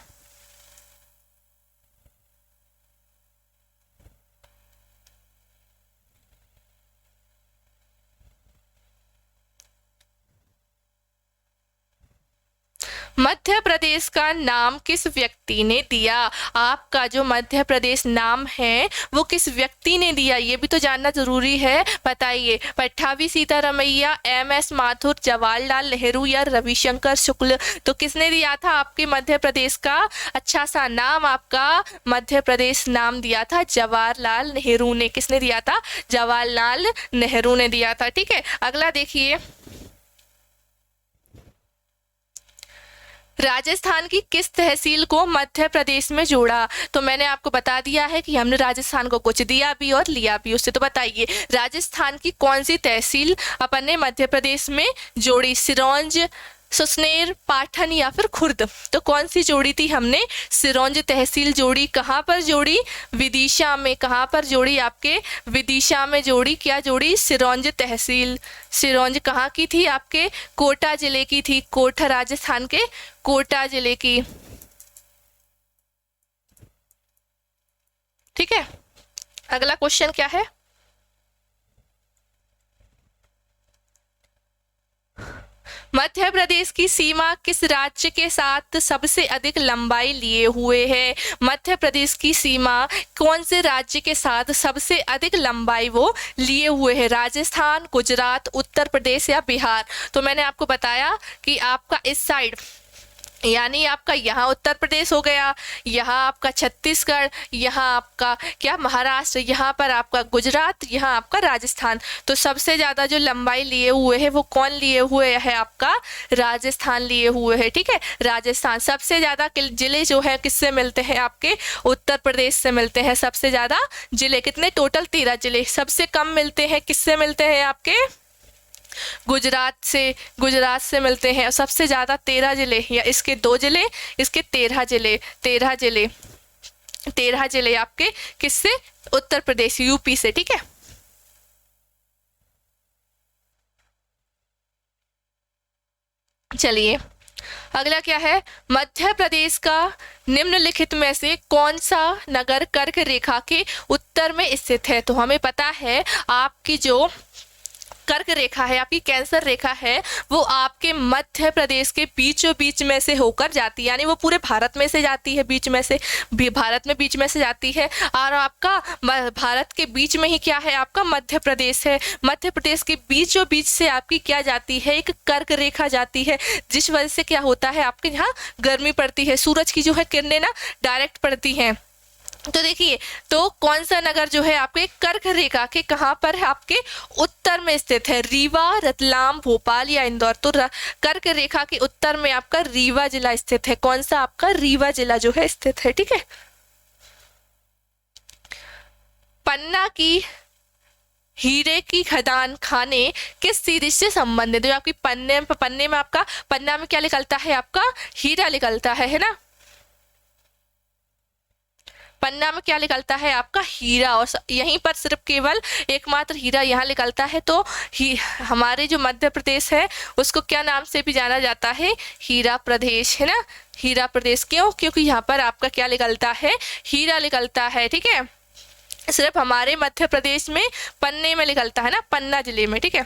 मध्य प्रदेश का नाम किस व्यक्ति ने दिया? आपका जो मध्य प्रदेश नाम है वो किस व्यक्ति ने दिया, ये भी तो जानना जरूरी है। बताइए, पट्टाभी सीतारमैया, MS माथुर, जवाहरलाल नेहरू या रविशंकर शुक्ल? तो किसने दिया था आपके मध्य प्रदेश का अच्छा सा नाम? आपका मध्य प्रदेश नाम दिया था जवाहरलाल नेहरू ने। किसने दिया था? जवाहरलाल नेहरू ने दिया था। ठीक है, अगला देखिए, राजस्थान की किस तहसील को मध्य प्रदेश में जोड़ा? तो मैंने आपको बता दिया है कि हमने राजस्थान को कुछ दिया भी और लिया भी उससे। तो बताइए, राजस्थान की कौन सी तहसील अपन ने मध्य प्रदेश में जोड़ी? सिरोंज, सुसनेर, पाठन या फिर खुर्द? तो कौन सी जोड़ी थी हमने? सिरोंज तहसील जोड़ी। कहाँ पर जोड़ी? विदिशा में। कहाँ पर जोड़ी? आपके विदिशा में जोड़ी। क्या जोड़ी? सिरोंज तहसील। सिरोंज कहाँ की थी? आपके कोटा जिले की थी। कोटा, राजस्थान के कोटा जिले की। ठीक है, अगला क्वेश्चन क्या है? मध्य प्रदेश की सीमा किस राज्य के साथ सबसे अधिक लंबाई लिए हुए है? मध्य प्रदेश की सीमा कौन से राज्य के साथ सबसे अधिक लंबाई वो लिए हुए है? राजस्थान, गुजरात, उत्तर प्रदेश या बिहार? तो मैंने आपको बताया कि आपका इस साइड, यानी आपका यहाँ उत्तर प्रदेश हो गया, यहाँ आपका छत्तीसगढ़, यहाँ आपका क्या महाराष्ट्र, यहाँ पर आपका गुजरात, यहाँ आपका राजस्थान। तो सबसे ज़्यादा जो लंबाई लिए हुए है वो कौन लिए हुए है? आपका राजस्थान लिए हुए है। ठीक है, राजस्थान। सबसे ज़्यादा जिले जो है किससे मिलते हैं? आपके उत्तर प्रदेश से मिलते हैं सबसे ज़्यादा जिले। कितने? टोटल 13 जिले। सबसे कम मिलते हैं किससे मिलते हैं? आपके गुजरात से। गुजरात से मिलते हैं। और सबसे ज्यादा 13 जिले, या इसके 2 जिले, इसके 13 जिले। 13 जिले, 13 जिले आपके किससे? उत्तर प्रदेश, यूपी से। ठीक है, चलिए अगला क्या है? मध्य प्रदेश का निम्नलिखित में से कौन सा नगर कर्क रेखा के उत्तर में स्थित है? तो हमें पता है आपकी जो कर्क रेखा है, आपकी कैंसर रेखा है, वो आपके मध्य प्रदेश के बीचों बीच में से होकर जाती है, यानी वो पूरे भारत में से जाती है, बीच में से, भारत में बीच में से जाती है। और आपका भारत के बीच में ही क्या है? आपका मध्य प्रदेश है। मध्य प्रदेश के बीचों बीच से आपकी क्या जाती है? एक कर्क रेखा जाती है, जिस वजह से क्या होता है? आपके यहाँ गर्मी पड़ती है, सूरज की जो है किरणें ना डायरेक्ट पड़ती हैं। तो देखिए, तो कौन सा नगर जो है आपके कर्क रेखा के कहाँ पर है? आपके उत्तर में स्थित है। रीवा, रतलाम, भोपाल या इंदौर? तो कर्क रेखा के उत्तर में आपका रीवा जिला स्थित है। कौन सा? आपका रीवा जिला जो है स्थित है। ठीक है, पन्ना की हीरे की खदान खाने किस सीरीज से संबंधित है? जो आपकी पन्ने में आपका पन्ना में क्या निकलता है? आपका हीरा निकलता है ना? पन्ना में क्या निकलता है? आपका हीरा। और यहीं पर सिर्फ केवल एकमात्र हीरा यहाँ निकलता है। तो हमारे जो मध्य प्रदेश है उसको क्या नाम से भी जाना जाता है? हीरा प्रदेश, है ना? हीरा प्रदेश। क्यों? क्योंकि यहाँ पर आपका क्या निकलता है? हीरा निकलता है। ठीक है, सिर्फ हमारे मध्य प्रदेश में पन्ने में निकलता है ना, पन्ना जिले में। ठीक है,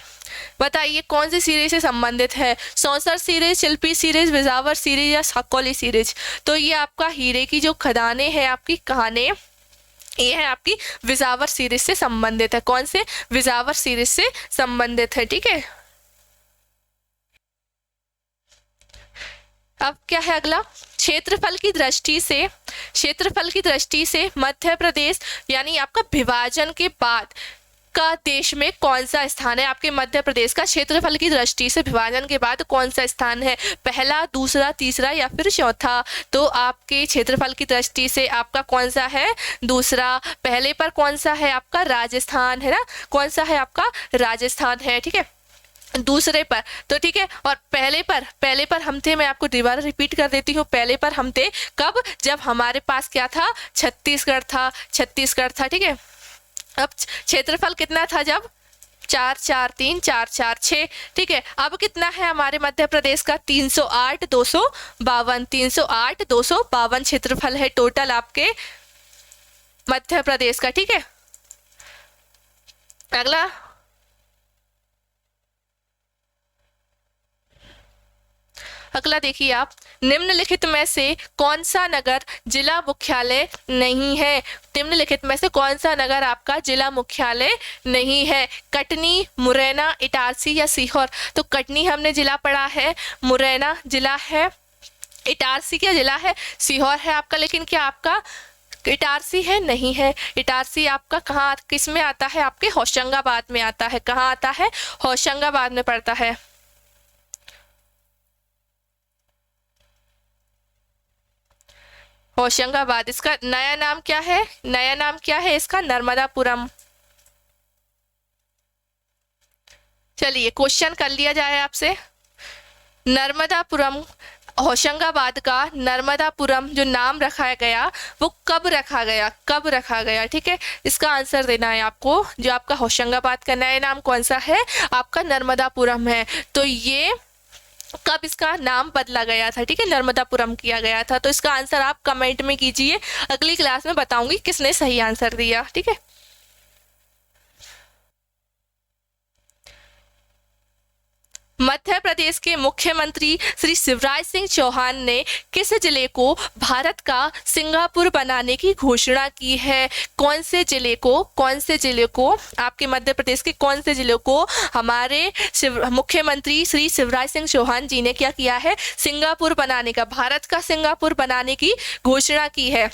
बताइए कौन सी सीरीज से संबंधित है? सौंसर सीरीज, शिल्पी सीरीज, बिजावर सीरीज या साकोली सीरीज? तो ये आपका हीरे की जो खदानें हैं आपकी कहानी, ये है आपकी बिजावर सीरीज से संबंधित है। कौन से? बिजावर सीरीज से संबंधित है। ठीक है, अब क्या है अगला? क्षेत्रफल की दृष्टि से, क्षेत्रफल की दृष्टि से मध्य प्रदेश यानी आपका विभाजन के बाद का देश में कौन सा स्थान है? आपके मध्य प्रदेश का क्षेत्रफल की दृष्टि से विभाजन के बाद कौन सा स्थान है? पहला, दूसरा, तीसरा या फिर चौथा? तो आपके क्षेत्रफल की दृष्टि से आपका कौन सा है? दूसरा। पहले पर कौन सा है? आपका राजस्थान है ना, कौन सा है? आपका राजस्थान है। ठीक है, दूसरे पर तो ठीक है, और पहले पर हम थे, मैं आपको दोबारा रिपीट कर देती हूँ, पहले पर हम थे कब? जब हमारे पास क्या था? छत्तीसगढ़ था, छत्तीसगढ़ था। ठीक है, अब क्षेत्रफल कितना था जब? 4 4 3 4 4 6। ठीक है, अब कितना है हमारे मध्य प्रदेश का? 308 252, 308 252 क्षेत्रफल है टोटल आपके मध्य प्रदेश का। ठीक है, अगला अगला देखिए आप, निम्नलिखित में से कौन सा नगर जिला मुख्यालय नहीं है? निम्नलिखित में से कौन सा नगर आपका जिला मुख्यालय नहीं है? कटनी, मुरैना, इटारसी या सीहोर? तो कटनी हमने जिला पढ़ा है, मुरैना जिला है, इटारसी क्या जिला है? सीहोर है आपका। लेकिन क्या आपका इटारसी है? नहीं है। इटारसी आपका कहाँ, किस में आता है? आपके होशंगाबाद में आता है। कहाँ आता है? होशंगाबाद में पड़ता है। होशंगाबाद। इसका नया नाम क्या है? नया नाम क्या है इसका? नर्मदापुरम। चलिए क्वेश्चन कर लिया जाए आपसे। नर्मदापुरम, होशंगाबाद का नर्मदापुरम जो नाम रखा गया वो कब रखा गया? कब रखा गया? ठीक है, इसका आंसर देना है आपको। जो आपका होशंगाबाद का नया नाम कौन सा है? आपका नर्मदापुरम है। तो ये कब इसका नाम बदला गया था? ठीक है, नर्मदापुरम किया गया था। तो इसका आंसर आप कमेंट में कीजिए, अगली क्लास में बताऊंगी किसने सही आंसर दिया। ठीक है, मध्य प्रदेश के मुख्यमंत्री श्री शिवराज सिंह चौहान ने किस जिले को भारत का सिंगापुर बनाने की घोषणा की है? कौन से जिले को, कौन से जिले को, आपके मध्य प्रदेश के कौन से जिले को हमारे मुख्यमंत्री श्री शिवराज सिंह चौहान जी ने क्या किया है? सिंगापुर बनाने का, भारत का सिंगापुर बनाने की घोषणा की है।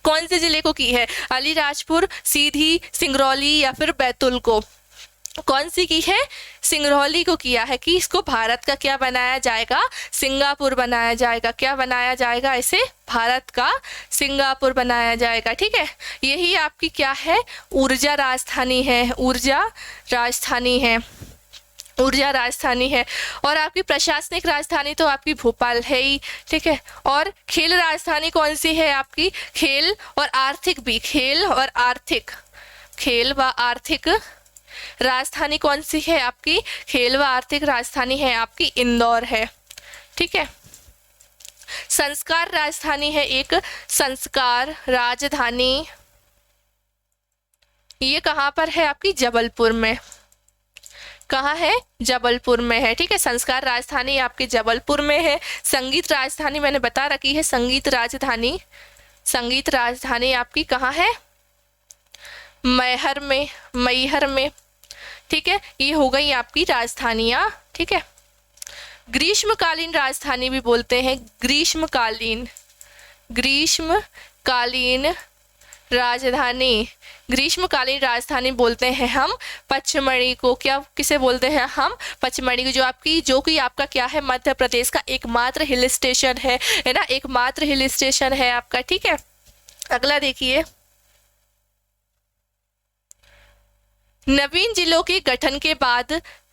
कौन से जिले को की है? अलीराजपुर, सीधी, सिंगरौली या फिर बैतूल को? कौन सी की है? सिंगरौली को किया है कि इसको भारत का क्या बनाया जाएगा? सिंगापुर बनाया जाएगा। क्या बनाया जाएगा? इसे भारत का सिंगापुर बनाया जाएगा। ठीक है, यही आपकी क्या है? ऊर्जा राजधानी है, ऊर्जा राजधानी है, ऊर्जा राजधानी है। और आपकी प्रशासनिक राजधानी तो आपकी भोपाल है ही। ठीक है, और खेल राजधानी कौन सी है आपकी? खेल और आर्थिक भी, खेल और आर्थिक, खेल व आर्थिक राजधानी कौन सी है आपकी? खेल व आर्थिक राजधानी है आपकी इंदौर है। ठीक है, संस्कार राजधानी है एक, संस्कार राजधानी, ये कहाँ पर है आपकी? जबलपुर में। कहाँ है? जबलपुर में है। ठीक है, संस्कार राजधानी आपकी जबलपुर में है। संगीत राजधानी मैंने बता रखी है, संगीत राजधानी, संगीत राजधानी आपकी कहाँ है? मैहर में, मैहर में। ठीक है, ये हो गई आपकी राजधानियाँ। ठीक है, ग्रीष्मकालीन राजधानी भी बोलते हैं, ग्रीष्मकालीन, ग्रीष्मकालीन राजधानी, ग्रीष्मकालीन राजधानी बोलते हैं हम पचमढ़ी को। क्या किसे बोलते हैं हम? पचमढ़ी को, जो आपकी, जो कि आपका क्या है? मध्य प्रदेश का एकमात्र हिल स्टेशन है ना, एकमात्र हिल स्टेशन है आपका। ठीक है, अगला देखिए, नवीन जिलों के गठन के बाद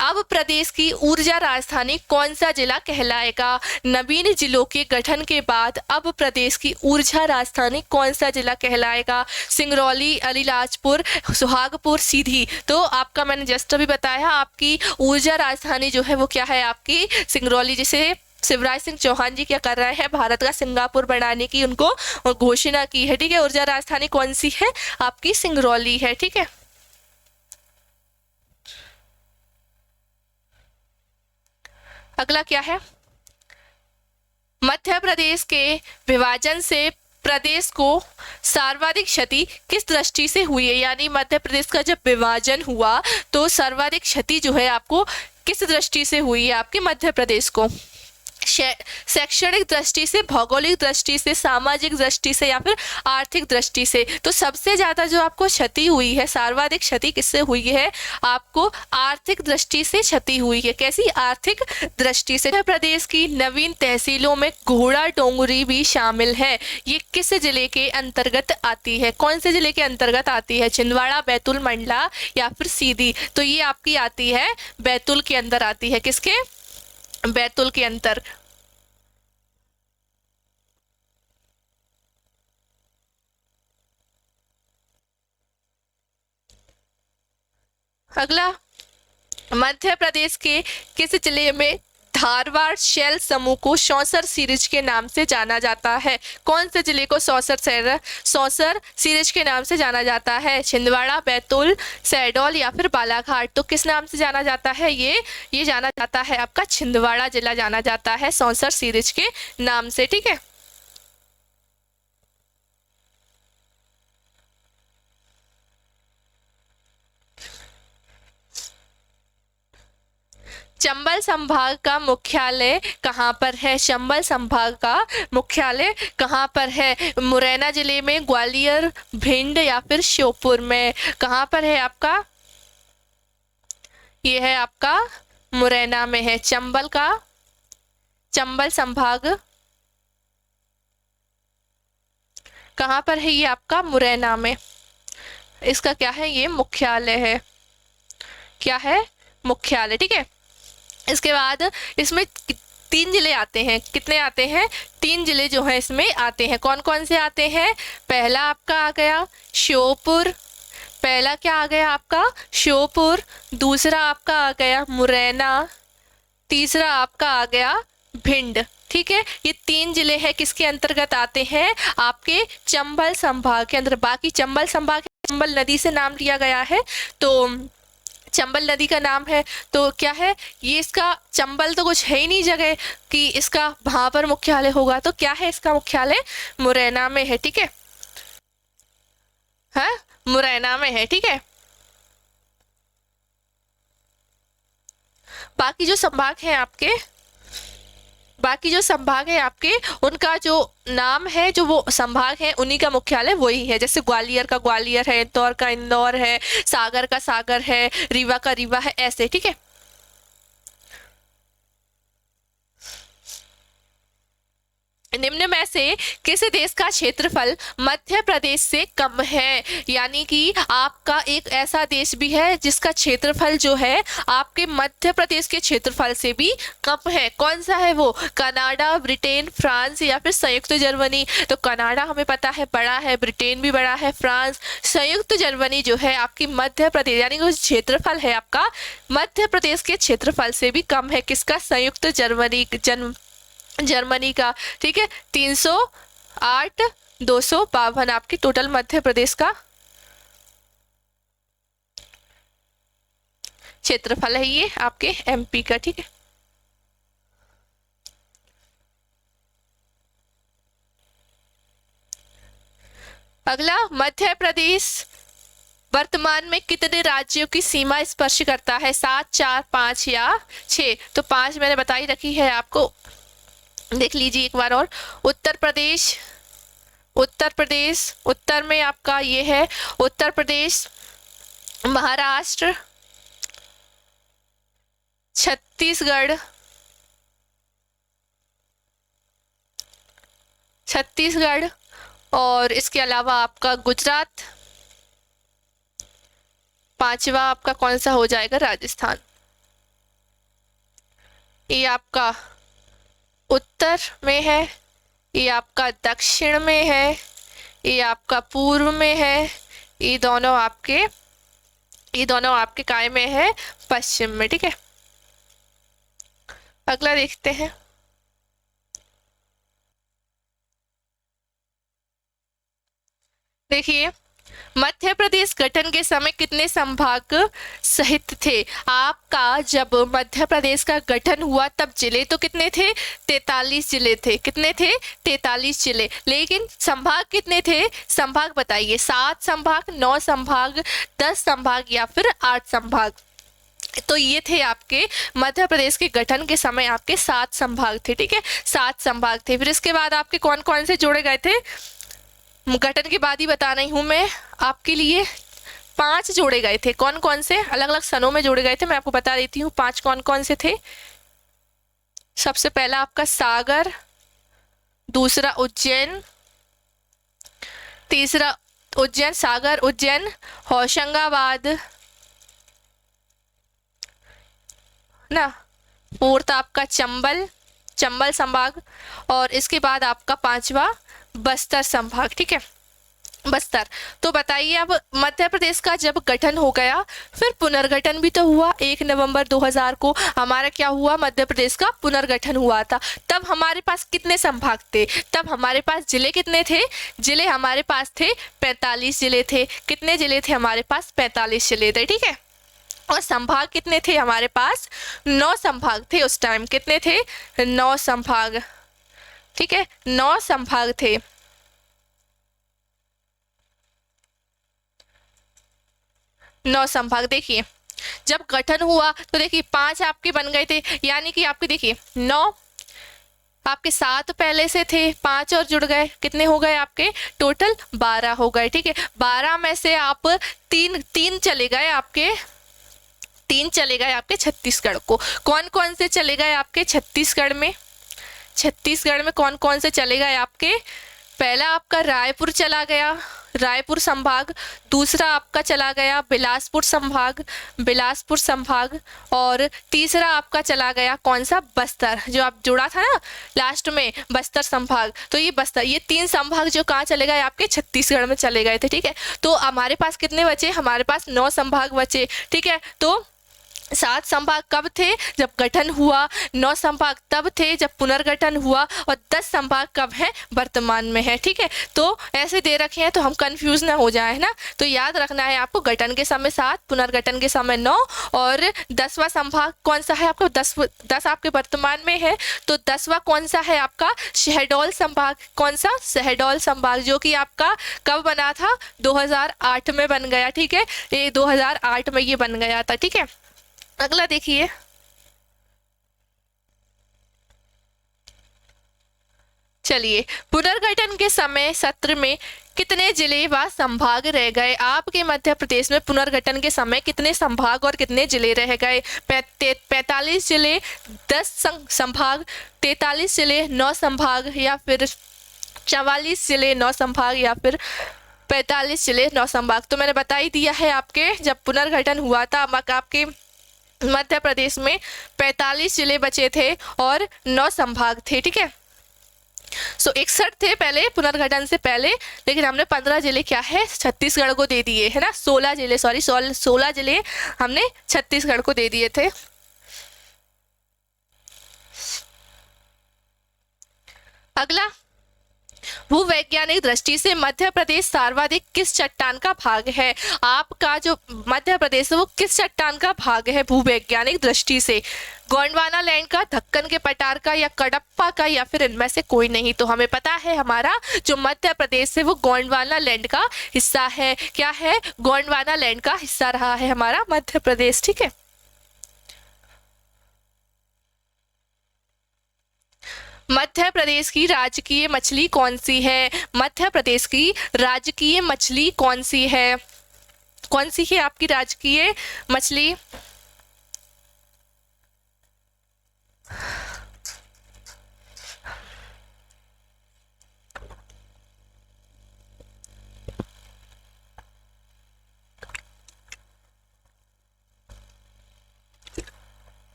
अब प्रदेश की ऊर्जा राजधानी कौन सा जिला कहलाएगा? नवीन जिलों के गठन के बाद अब प्रदेश की ऊर्जा राजधानी कौन सा जिला कहलाएगा? सिंगरौली, अलीराजपुर, सुहागपुर, सीधी? तो आपका मैंने जस्ट अभी बताया, आपकी ऊर्जा राजधानी जो है वो क्या है? आपकी सिंगरौली, जिसे शिवराज सिंह चौहान जी क्या कर रहे हैं, भारत का सिंगापुर बनाने की उनको घोषणा की है। ठीक है, ऊर्जा राजधानी कौन सी है, आपकी सिंगरौली है। ठीक है, अगला क्या है, मध्य प्रदेश के विभाजन से प्रदेश को सर्वाधिक क्षति किस दृष्टि से हुई है, यानी मध्य प्रदेश का जब विभाजन हुआ तो सर्वाधिक क्षति जो है आपको किस दृष्टि से हुई है, आपके मध्य प्रदेश को, शैक्षणिक दृष्टि से, भौगोलिक दृष्टि से, सामाजिक दृष्टि से या फिर आर्थिक दृष्टि से। तो सबसे ज्यादा जो आपको क्षति हुई है, सर्वाधिक क्षति किससे हुई है, आपको आर्थिक दृष्टि से क्षति हुई है। कैसी, आर्थिक दृष्टि से। मध्य प्रदेश की नवीन तहसीलों में घोड़ा डोंगरी भी शामिल है। ये किस जिले के अंतर्गत आती है, कौन से जिले के अंतर्गत आती है, छिंदवाड़ा, बैतूल, मंडला या फिर सीधी। तो ये आपकी आती है बैतूल के अंदर आती है, किसके, बैतूल के अंतर। अगला, मध्य प्रदेश के किस जिले में धारवाड़ शैल समूह को सौंसर सीरीज के नाम से जाना जाता है, कौन से जिले को सौंसर सीरीज के नाम से जाना जाता है, छिंदवाड़ा, बैतूल, शहडोल या फिर बालाघाट। तो किस नाम से जाना जाता है, ये जाना जाता है आपका छिंदवाड़ा जिला जाना जाता है सौंसर सीरीज के नाम से। ठीक है, चंबल संभाग का मुख्यालय कहाँ पर है, चंबल संभाग का मुख्यालय कहाँ पर है, मुरैना जिले में, ग्वालियर, भिंड या फिर श्योपुर में। कहाँ पर है आपका, ये है आपका मुरैना में है। चंबल संभाग कहाँ पर है, ये आपका मुरैना में। इसका क्या है, ये मुख्यालय है, क्या है, मुख्यालय। ठीक है, इसके बाद इसमें 3 जिले आते हैं, कितने आते हैं, 3 जिले जो है इसमें आते हैं। कौन कौन से आते हैं, पहला आपका आ गया श्योपुर, पहला क्या आ गया आपका श्योपुर, दूसरा आपका आ गया मुरैना, तीसरा आपका आ गया भिंड। ठीक है, ये 3 जिले हैं किसके अंतर्गत आते हैं, आपके चंबल संभाग के अंदर। बाकी चंबल संभाग चंबल नदी से नाम लिया गया है, तो चंबल नदी का नाम है, तो क्या है ये, इसका चंबल तो कुछ है ही नहीं जगह कि इसका वहां पर मुख्यालय होगा, तो क्या है इसका मुख्यालय मुरैना में है। ठीक है, हाँ मुरैना में है। ठीक है, बाकी जो संभाग है आपके उनका जो नाम है, जो वो संभाग है उन्हीं का मुख्यालय वही है। जैसे ग्वालियर का ग्वालियर है, इंदौर का इंदौर है, सागर का सागर है, रीवा का रीवा है, ऐसे। ठीक है, निम्न में से किस देश का क्षेत्रफल मध्य प्रदेश से कम है, यानी कि आपका एक ऐसा देश भी है जिसका क्षेत्रफल जो है आपके मध्य प्रदेश के क्षेत्रफल से भी कम है। कौन सा है वो, कनाडा, ब्रिटेन, फ्रांस या फिर संयुक्त जर्मनी। तो कनाडा हमें पता है बड़ा है, ब्रिटेन भी बड़ा है, फ्रांस, संयुक्त जर्मनी जो है आपकी मध्य प्रदेश, यानी कि क्षेत्रफल है आपका मध्य प्रदेश के क्षेत्रफल से भी कम है। किसका, संयुक्त जर्मनी का। ठीक है, 308, 252 आपकी टोटल मध्य प्रदेश का क्षेत्रफल है, ये आपके एमपी का। ठीक है, अगला, मध्य प्रदेश वर्तमान में कितने राज्यों की सीमा स्पर्श करता है, 7, 4, 5 या 6। तो 5 मैंने बताई रखी है आपको, देख लीजिए एक बार और। उत्तर प्रदेश उत्तर में आपका ये है उत्तर प्रदेश, महाराष्ट्र, छत्तीसगढ़ और इसके अलावा आपका गुजरात, 5वां आपका कौन सा हो जाएगा, राजस्थान। ये आपका उत्तर में है, ये आपका दक्षिण में है, ये आपका पूर्व में है, ये दोनों आपके काय में है, पश्चिम में। ठीक है, अगला देखते हैं, देखिए, मध्य प्रदेश गठन के समय कितने संभाग सहित थे? आपका जब मध्य प्रदेश का गठन हुआ तब जिले तो कितने थे? 43 जिले थे। कितने थे? 43 जिले। लेकिन संभाग कितने थे? संभाग बताइए, 7 संभाग, 9 संभाग, 10 संभाग या फिर 8 संभाग? तो ये थे आपके मध्य प्रदेश के गठन के समय आपके 7 संभाग थे। ठीक है, 7 संभाग थे। फिर इसके बाद आपके कौन कौन से जोड़े गए थे? गठन के बाद ही बता रही हूं मैं आपके लिए। 5 जोड़े गए थे। कौन कौन से? अलग अलग सनों में जोड़े गए थे। मैं आपको बता देती हूँ 5 कौन कौन से थे। सबसे पहला आपका सागर, दूसरा उज्जैन, तीसरा उज्जैन, सागर, उज्जैन, होशंगाबाद ना, फोर्थ आपका चंबल, चंबल संभाग, और इसके बाद आपका 5वां बस्तर संभाग। ठीक है, बस्तर। तो बताइए, अब मध्य प्रदेश का जब गठन हो गया फिर पुनर्गठन भी तो हुआ। 1 नवंबर 2000 को हमारा क्या हुआ? मध्य प्रदेश का पुनर्गठन हुआ था। तब हमारे पास कितने संभाग थे? तब हमारे पास जिले कितने थे? जिले हमारे पास थे 45 जिले थे। कितने जिले थे हमारे पास? 45 जिले थे। ठीक है, और संभाग कितने थे हमारे पास? 9 संभाग थे उस टाइम। कितने थे? 9 संभाग। ठीक है, 9 संभाग थे। नौ संभाग। देखिए, जब गठन हुआ तो देखिए 5 आपके बन गए थे, यानी कि आपके देखिए 9, आपके 7 पहले से थे, 5 और जुड़ गए, कितने हो गए आपके? टोटल 12 हो गए। ठीक है, 12 में से आप तीन चले गए आपके, 3 चले गए आपके छत्तीसगढ़ को। कौन कौन से चले गए आपके छत्तीसगढ़ में? छत्तीसगढ़ में कौन कौन से चले गए आपके? पहला आपका रायपुर चला गया, रायपुर संभाग। दूसरा आपका चला गया बिलासपुर संभाग, बिलासपुर संभाग। और तीसरा आपका चला गया कौन सा? बस्तर, जो आप जुड़ा था ना लास्ट में, बस्तर संभाग। तो ये बस्तर, ये 3 संभाग जो कहाँ चले गए? आपके छत्तीसगढ़ में चले गए थे। ठीक है, तो हमारे पास कितने बचे? हमारे पास 9 संभाग बचे। ठीक है, तो 7 संभाग कब थे? जब गठन हुआ। 9 संभाग तब थे जब पुनर्गठन हुआ। और 10 संभाग कब है? वर्तमान में है। ठीक है, तो ऐसे दे रखे हैं तो हम कंफ्यूज ना हो जाए, है ना। तो याद रखना है आपको, गठन के समय 7, पुनर्गठन के समय 9, और 10वां संभाग कौन सा है आपको? 10 आपके वर्तमान में है। तो 10वां कौन सा है आपका? शहडोल संभाग। कौन सा? शहडोल संभाग, जो कि आपका कब बना था? 2008 में बन गया। ठीक है, ये 2008 में ये बन गया था। ठीक है, अगला देखिए, चलिए, पुनर्गठन के समय सत्र में कितने जिले व संभाग रह गए? आपके मध्य प्रदेश में पुनर्गठन के समय कितने संभाग और कितने जिले रह गए? 45 जिले, 10 संभाग, 43 जिले, 9 संभाग, या फिर 44 जिले, 9 संभाग, या फिर 45 जिले, 9 संभाग? तो मैंने बता ही दिया है, आपके जब पुनर्गठन हुआ था आपके मध्य प्रदेश में 45 जिले बचे थे और 9 संभाग थे। ठीक है, 61 थे पहले पुनर्गठन से पहले, लेकिन हमने 15 जिले क्या है? छत्तीसगढ़ को दे दिए, है ना। 16 जिले, सॉरी 16 जिले हमने छत्तीसगढ़ को दे दिए थे। अगला, भूवैज्ञानिक दृष्टि से मध्य प्रदेश सर्वाधिक किस चट्टान का भाग है? आपका जो मध्य प्रदेश है वो किस चट्टान का भाग है भूवैज्ञानिक दृष्टि से? गोंडवाना लैंड का, दक्कन के पठार का, या कडप्पा का, या फिर इनमें से कोई नहीं? तो हमें पता है हमारा जो मध्य प्रदेश है वो गोंडवाना लैंड का हिस्सा है। क्या है? गोंडवाना लैंड का हिस्सा रहा है हमारा मध्य प्रदेश। ठीक है, मध्य प्रदेश की राजकीय मछली कौन सी है? मध्य प्रदेश की राजकीय मछली कौन सी है? कौन सी है आपकी राजकीय मछली?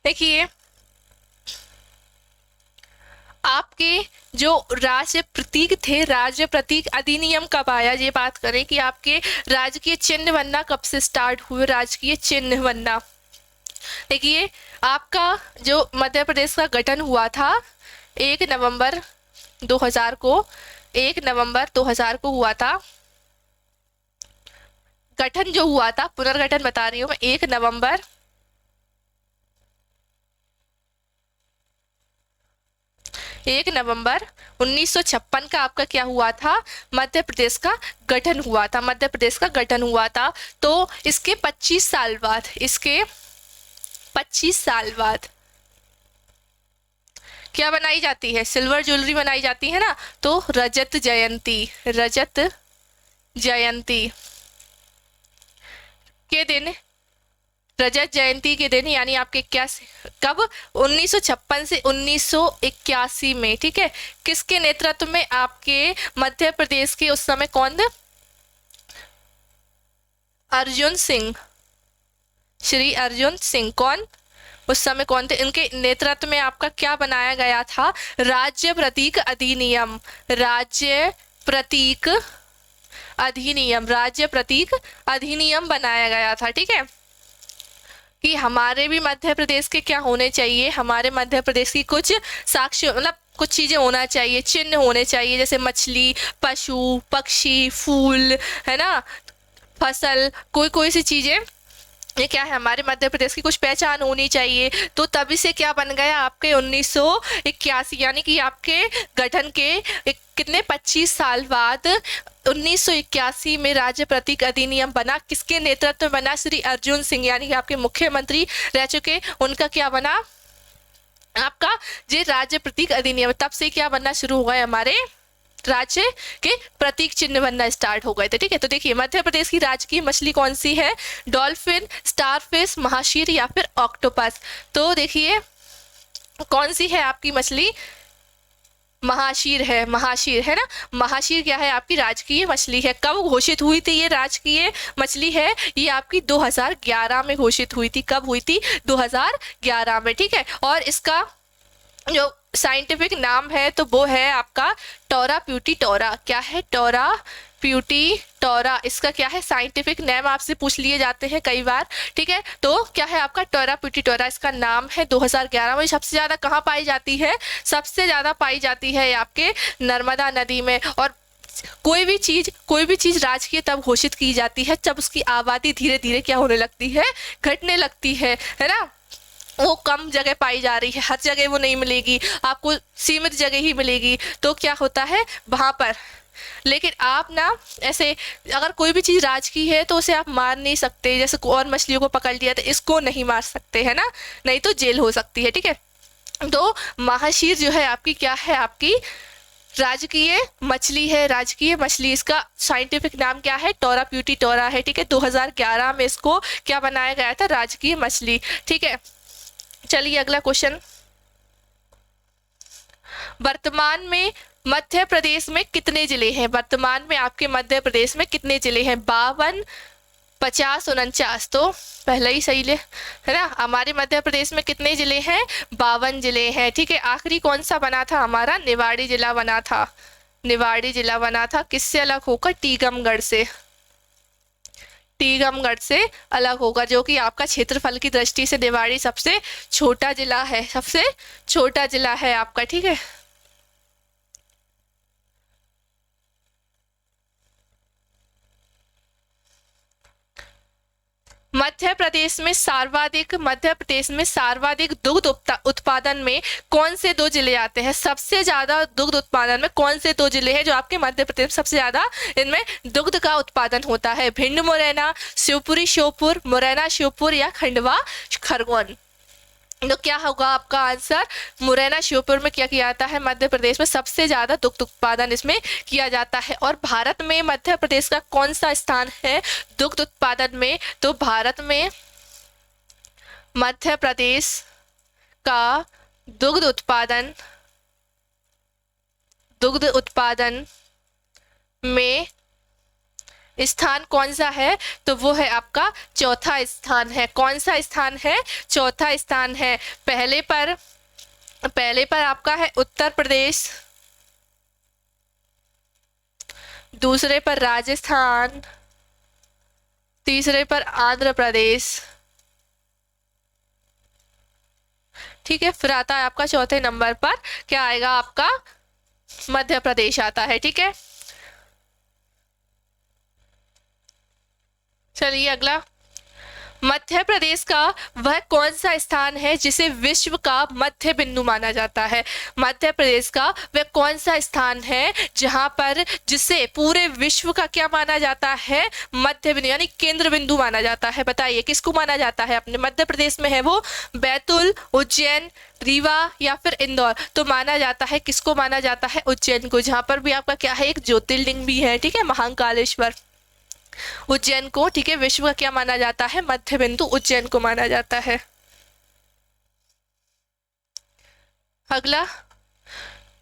देखिए, आपके जो राज्य प्रतीक थे, राज्य प्रतीक अधिनियम कब आया, ये बात करें कि आपके राजकीय चिन्ह बनना कब से स्टार्ट हुए, राजकीय चिन्ह बनना। देखिए आपका जो मध्य प्रदेश का गठन हुआ था 1 नवंबर 2000 को, 1 नवंबर 2000 को हुआ था गठन, जो हुआ था, पुनर्गठन बता रही हूँ मैं, 1 नवंबर 1956 का आपका क्या हुआ था, मध्य प्रदेश का गठन हुआ था, मध्य प्रदेश का गठन हुआ था। तो इसके 25 साल बाद, इसके 25 साल बाद क्या बनाई जाती है, सिल्वर ज्वेलरी बनाई जाती है ना, तो रजत जयंती, रजत जयंती के दिन, रजत जयंती के दिन, यानी आपके 81, कब, 1956 से 1981 में, ठीक है। किसके नेतृत्व में, आपके मध्य प्रदेश के उस समय कौन थे, अर्जुन सिंह, श्री अर्जुन सिंह, कौन उस समय कौन थे, इनके नेतृत्व में आपका क्या बनाया गया था, राज्य प्रतीक अधिनियम, राज्य प्रतीक अधिनियम, राज्य प्रतीक अधिनियम बनाया गया था, ठीक है। कि हमारे भी मध्य प्रदेश के क्या होने चाहिए, हमारे मध्य प्रदेश की कुछ साक्ष्य, मतलब कुछ चीजें होना चाहिए, चिन्ह होने चाहिए, जैसे मछली, पशु, पक्षी, फूल, है ना, फसल, कोई कोई सी चीजें, ये क्या है, हमारे मध्य प्रदेश की कुछ पहचान होनी चाहिए। तो तभी से क्या बन गया आपके 1981, यानी कि आपके गठन के कितने 25 साल बाद 1981 में राज्य प्रतीक अधिनियम बना। किसके नेतृत्व में बना, श्री अर्जुन सिंह, यानी कि आपके मुख्यमंत्री रह चुके, उनका क्या बना आपका ये राज्य प्रतीक अधिनियम। तब से क्या बनना शुरू हो गए, हमारे राज्य के प्रतीक चिन्ह बनना स्टार्ट हो गए थे, ठीक है। तो देखिए मध्य प्रदेश की राजकीय मछली कौन सी है, डॉल्फिन, स्टारफिश, महाशीर या फिर ऑक्टोपस। तो देखिए कौन सी है आपकी मछली, महाशीर है, महाशीर है ना, महाशीर क्या है आपकी राजकीय मछली है। कब घोषित हुई थी ये राजकीय मछली है, ये आपकी 2011 में घोषित हुई थी। कब हुई थी, 2011 में, ठीक है। और इसका जो साइंटिफिक नाम है तो वो है आपका टोरा प्यूटी टोरा। क्या है, टोरा प्यूटी टोरा, इसका क्या है साइंटिफिक नेम, आपसे पूछ लिए जाते हैं कई बार, ठीक है। तो क्या है आपका टोरा प्यूटी टोरा, इसका नाम है। 2011 में सबसे ज्यादा कहाँ पाई जाती है, सबसे ज्यादा पाई जाती है आपके नर्मदा नदी में। और कोई भी चीज राजकीय तब घोषित की जाती है जब उसकी आबादी धीरे धीरे क्या होने लगती है, घटने लगती है ना। वो कम जगह पाई जा रही है, हर जगह वो नहीं मिलेगी, आपको सीमित जगह ही मिलेगी। तो क्या होता है वहां पर, लेकिन आप ना ऐसे अगर कोई भी चीज राजकीय है तो उसे आप मार नहीं सकते, जैसे और मछलियों को पकड़ लिया तो इसको नहीं मार सकते, है ना, नहीं तो जेल हो सकती है, ठीक है। तो महाशीर जो है आपकी क्या है, आपकी राजकीय मछली है, राजकीय मछली। इसका साइंटिफिक नाम क्या है, टोरा प्यूटी टोरा है, ठीक है। 2011 में इसको क्या बनाया गया था, राजकीय मछली, ठीक है। चलिए अगला क्वेश्चन, वर्तमान में मध्य प्रदेश में कितने जिले हैं, वर्तमान में आपके मध्य प्रदेश में कितने जिले हैं, 52, 50, 49। तो पहले ही सही ले, है ना। हमारे मध्य प्रदेश में कितने जिले हैं, 52 जिले हैं, ठीक है। आखिरी कौन सा बना था हमारा, निवाड़ी जिला बना था, निवाड़ी जिला बना था। किससे अलग होकर, टीकमगढ़ से, टीकमगढ़ से अलग होगा, जो कि आपका क्षेत्रफल की दृष्टि से निवाड़ी सबसे छोटा जिला है, सबसे छोटा जिला है आपका, ठीक है। मध्य प्रदेश में सर्वाधिक दुग्ध उत्पादन में कौन से 2 जिले आते हैं, सबसे ज्यादा दुग्ध उत्पादन में कौन से 2 जिले हैं जो आपके मध्य प्रदेश में सबसे ज्यादा इनमें दुग्ध का उत्पादन होता है, भिंड मुरैना, शिवपुरी श्योपुर, मुरैना श्योपुर या खंडवा खरगोन। तो क्या होगा आपका आंसर, मुरैना श्योपुर में क्या किया जाता है, मध्य प्रदेश में सबसे ज्यादा दुग्ध उत्पादन इसमें किया जाता है। और भारत में मध्य प्रदेश का कौन सा स्थान है दुग्ध उत्पादन में, तो भारत में मध्य प्रदेश का दुग्ध उत्पादन में स्थान कौन सा है, तो वो है आपका चौथा स्थान है। कौन सा स्थान है, चौथा स्थान है। पहले पर पहले पर आपका है उत्तर प्रदेश, दूसरे पर राजस्थान, तीसरे पर आंध्र प्रदेश। ठीक है, फिर आता है आपका चौथे नंबर पर क्या आएगा, आपका मध्य प्रदेश आता है। ठीक है, चलिए अगला, मध्य प्रदेश का वह कौन सा स्थान है जिसे विश्व का मध्य बिंदु माना जाता है। मध्य प्रदेश का वह कौन सा स्थान है जहां पर जिसे पूरे विश्व का क्या माना जाता है, मध्य बिंदु यानी केंद्र बिंदु माना जाता है। बताइए किसको माना जाता है अपने मध्य प्रदेश में, है वो बैतूल, उज्जैन, रीवा या फिर इंदौर। तो माना जाता है, किसको माना जाता है, उज्जैन को, जहां पर भी आपका क्या है, एक ज्योतिर्लिंग भी है। ठीक है, महाकालेश्वर, उज्जैन को। ठीक है, विश्व का क्या माना जाता है, मध्य बिंदु उज्जैन को माना जाता है। अगला,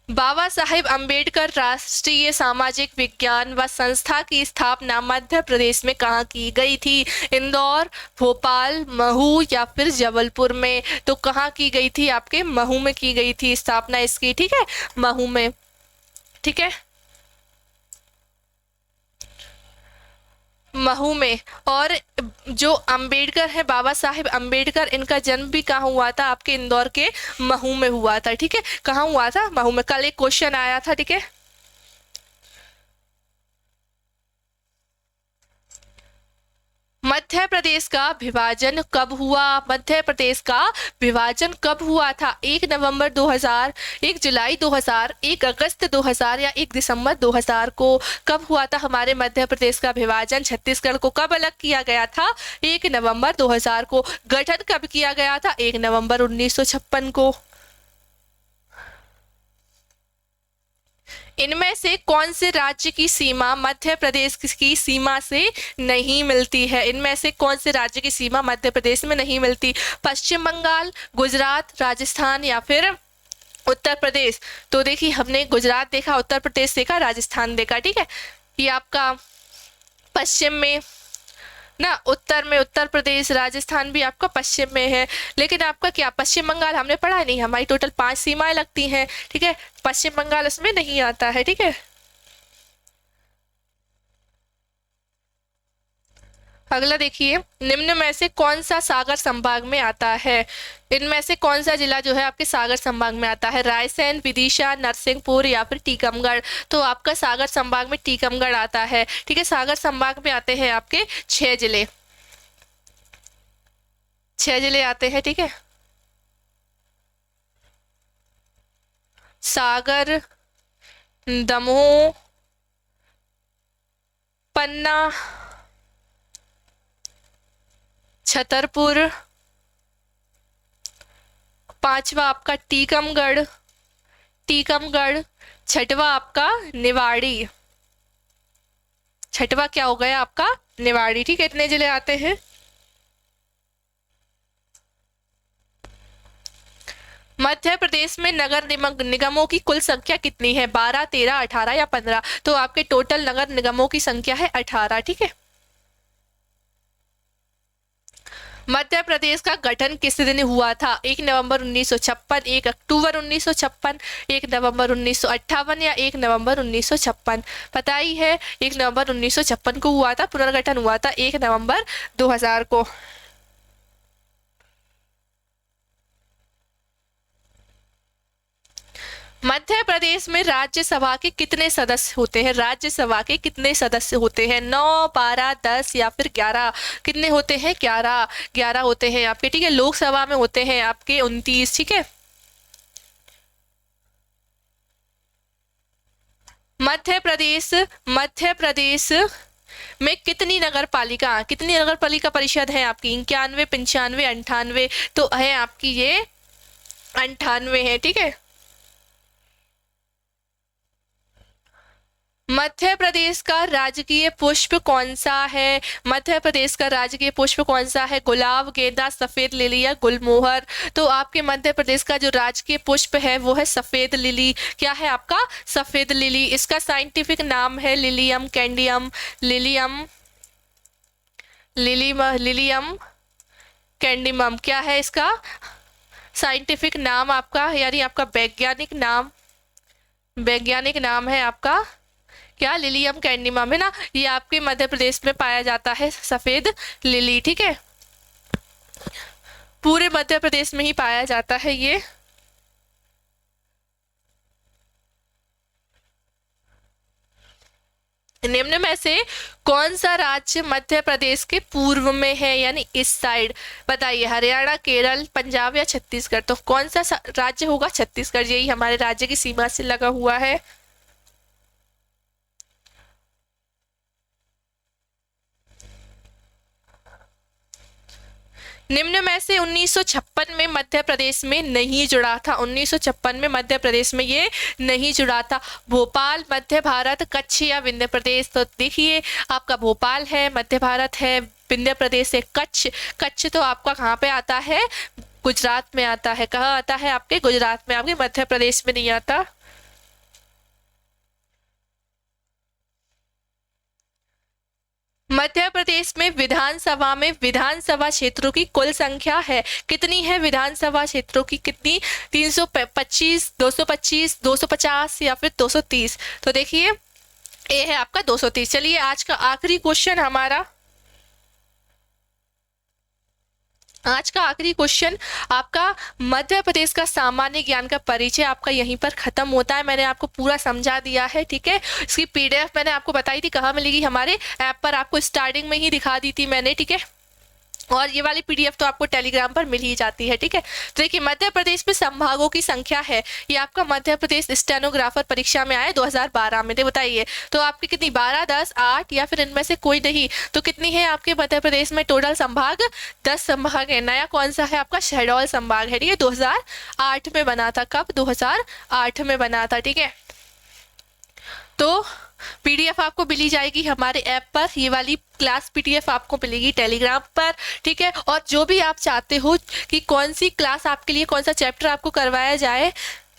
बाबा साहेब अंबेडकर राष्ट्रीय सामाजिक विज्ञान व संस्था की स्थापना मध्य प्रदेश में कहाँ की गई थी। इंदौर, भोपाल, महू या फिर जबलपुर में। तो कहाँ की गई थी, आपके महू में की गई थी स्थापना इसकी। ठीक है, महू में। ठीक है, महू में। और जो अंबेडकर है, बाबा साहेब अंबेडकर, इनका जन्म भी कहाँ हुआ था, आपके इंदौर के महू में हुआ था। ठीक है, कहाँ हुआ था, महू में। कल एक क्वेश्चन आया था। ठीक है, मध्य प्रदेश का विभाजन कब हुआ, मध्य प्रदेश का विभाजन कब हुआ था। 1 नवंबर 2000, 1 जुलाई 2000, 1 अगस्त 2000 या 1 दिसंबर 2000 को कब हुआ था हमारे मध्य प्रदेश का विभाजन। छत्तीसगढ़ को कब अलग किया गया था, 1 नवंबर 2000 को। गठन कब किया गया था, 1 नवंबर 1956 को। इनमें से कौन से राज्य की सीमा मध्य प्रदेश की सीमा से नहीं मिलती है। इनमें से कौन से राज्य की सीमा मध्य प्रदेश में नहीं मिलती, पश्चिम बंगाल, गुजरात, राजस्थान या फिर उत्तर प्रदेश। तो देखिए, हमने गुजरात देखा, उत्तर प्रदेश देखा, राजस्थान देखा। ठीक है, ये आपका पश्चिम में ना, उत्तर में उत्तर प्रदेश, राजस्थान भी आपका पश्चिम में है। लेकिन आपका क्या, पश्चिम बंगाल हमने पढ़ा नहीं, हमारी टोटल 5 सीमाएं लगती हैं। ठीक है, पश्चिम बंगाल इसमें नहीं आता है। ठीक है, अगला देखिए, निम्न में से कौन सा सागर संभाग में आता है। इनमें से कौन सा जिला जो है आपके सागर संभाग में आता है, रायसेन, विदिशा, नरसिंहपुर या फिर टीकमगढ़। तो आपका सागर संभाग में टीकमगढ़ आता है। ठीक है, सागर संभाग में आते हैं आपके 6 जिले, 6 जिले आते हैं। ठीक है, सागर, दमोह, पन्ना, छतरपुर, 5वां आपका टीकमगढ़, टीकमगढ़, 6वां आपका निवाड़ी, 6वां क्या हो गया आपका निवाड़ी। ठीक है, इतने जिले आते हैं। मध्य प्रदेश में नगर निगमों की कुल संख्या कितनी है, 12, 13, 18 या 15। तो आपके टोटल नगर निगमों की संख्या है 18। ठीक है, मध्य प्रदेश का गठन किस दिन हुआ था, 1 नवंबर 1956, 1 अक्टूबर 1956, 1 नवंबर 1958 या 1 नवंबर 1956। पता ही है, 1 नवंबर 1956 को हुआ था, पुनर्गठन हुआ था 1 नवंबर 2000 को। मध्य प्रदेश में राज्यसभा के कितने सदस्य होते हैं, राज्यसभा के कितने सदस्य होते हैं, 9, 12, 10 या फिर 11। कितने होते हैं, 11, 11 होते हैं आपके। ठीक है, लोकसभा में होते हैं आपके 29। ठीक है, मध्य प्रदेश में कितनी नगर पालिका परिषद है आपकी, 91, 95, 98। तो है आपकी ये 98 है। ठीक है, मध्य प्रदेश का राजकीय पुष्प कौन सा है, मध्य प्रदेश का राजकीय पुष्प कौन सा है, गुलाब, गेंदा, सफेद लिली या गुलमोहर। तो आपके मध्य प्रदेश का जो राजकीय पुष्प है वो है सफेद लिली। क्या है आपका, सफेद लिली। इसका साइंटिफिक नाम है लिलियम कैंडियम, लिलियम कैंडिमम। क्या है इसका, साइंटिफिक नाम आपका यानी आपका वैज्ञानिक नाम है आपका क्या, लिलियम कैंडीमम है ना। ये आपके मध्य प्रदेश में पाया जाता है सफेद लिली, ठीक है, पूरे मध्य प्रदेश में ही पाया जाता है ये। निम्न में से कौन सा राज्य मध्य प्रदेश के पूर्व में है यानी इस साइड, बताइए, हरियाणा, केरल, पंजाब या छत्तीसगढ़। तो कौन सा राज्य होगा, छत्तीसगढ़, यही हमारे राज्य की सीमा से लगा हुआ है। निम्न में से 1956 में मध्य प्रदेश में नहीं जुड़ा था, 1956 में मध्य प्रदेश में ये नहीं जुड़ा था। भोपाल, मध्य भारत, कच्छ या विंध्य प्रदेश। तो देखिए आपका भोपाल है, मध्य भारत है, विंध्य प्रदेश है, कच्छ। कच्छ तो आपका कहाँ पे आता है, गुजरात में आता है। कहाँ आता है, आपके गुजरात में, आपके मध्य प्रदेश में नहीं आता। मध्य प्रदेश में विधानसभा क्षेत्रों की कुल संख्या है, कितनी है विधानसभा क्षेत्रों की, कितनी, 325, 225, 250 या फिर 230। तो देखिए ये है आपका 230। चलिए आज का आखिरी क्वेश्चन आपका मध्य प्रदेश का सामान्य ज्ञान का परिचय आपका यहीं पर खत्म होता है। मैंने आपको पूरा समझा दिया है, ठीक है। इसकी पीडीएफ मैंने आपको बताई थी कहाँ मिलेगी, हमारे ऐप पर आपको स्टार्टिंग में ही दिखा दी थी मैंने, ठीक है। और ये वाली पीडीएफ तो आपको टेलीग्राम पर मिल ही जाती है, ठीक है। तो देखिए मध्य प्रदेश में संभागों की संख्या है, ये आपका मध्य प्रदेश स्टेनोग्राफर परीक्षा में आए 2012 में। तो बताइए तो आपकी कितनी, 12, 10, 8 या फिर इनमें से कोई नहीं। तो कितनी है आपके मध्य प्रदेश में टोटल संभाग, 10 संभाग है। नया कौन सा है आपका, शहडोल संभाग है, ठीक है। 2008 में बना था, कब, 2008 में बना था, ठीक है। तो पीडीएफ आपको मिली जाएगी हमारे ऐप पर, ये वाली क्लास पीडीएफ आपको मिलेगी टेलीग्राम पर, ठीक है। और जो भी आप चाहते हो कि कौन सी क्लास आपके लिए, कौन सा चैप्टर आपको करवाया जाए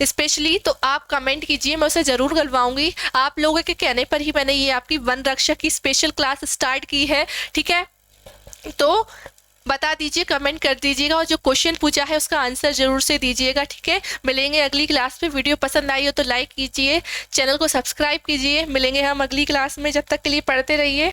स्पेशली, तो आप कमेंट कीजिए, मैं उसे ज़रूर करवाऊंगी। आप लोगों के कहने पर ही मैंने ये आपकी वन रक्षक की स्पेशल क्लास स्टार्ट की है, ठीक है। तो बता दीजिए, कमेंट कर दीजिएगा और जो क्वेश्चन पूछा है उसका आंसर जरूर से दीजिएगा, ठीक है। मिलेंगे अगली क्लास में। वीडियो पसंद आई हो तो लाइक कीजिए, चैनल को सब्सक्राइब कीजिए। मिलेंगे हम अगली क्लास में, जब तक के लिए पढ़ते रहिए।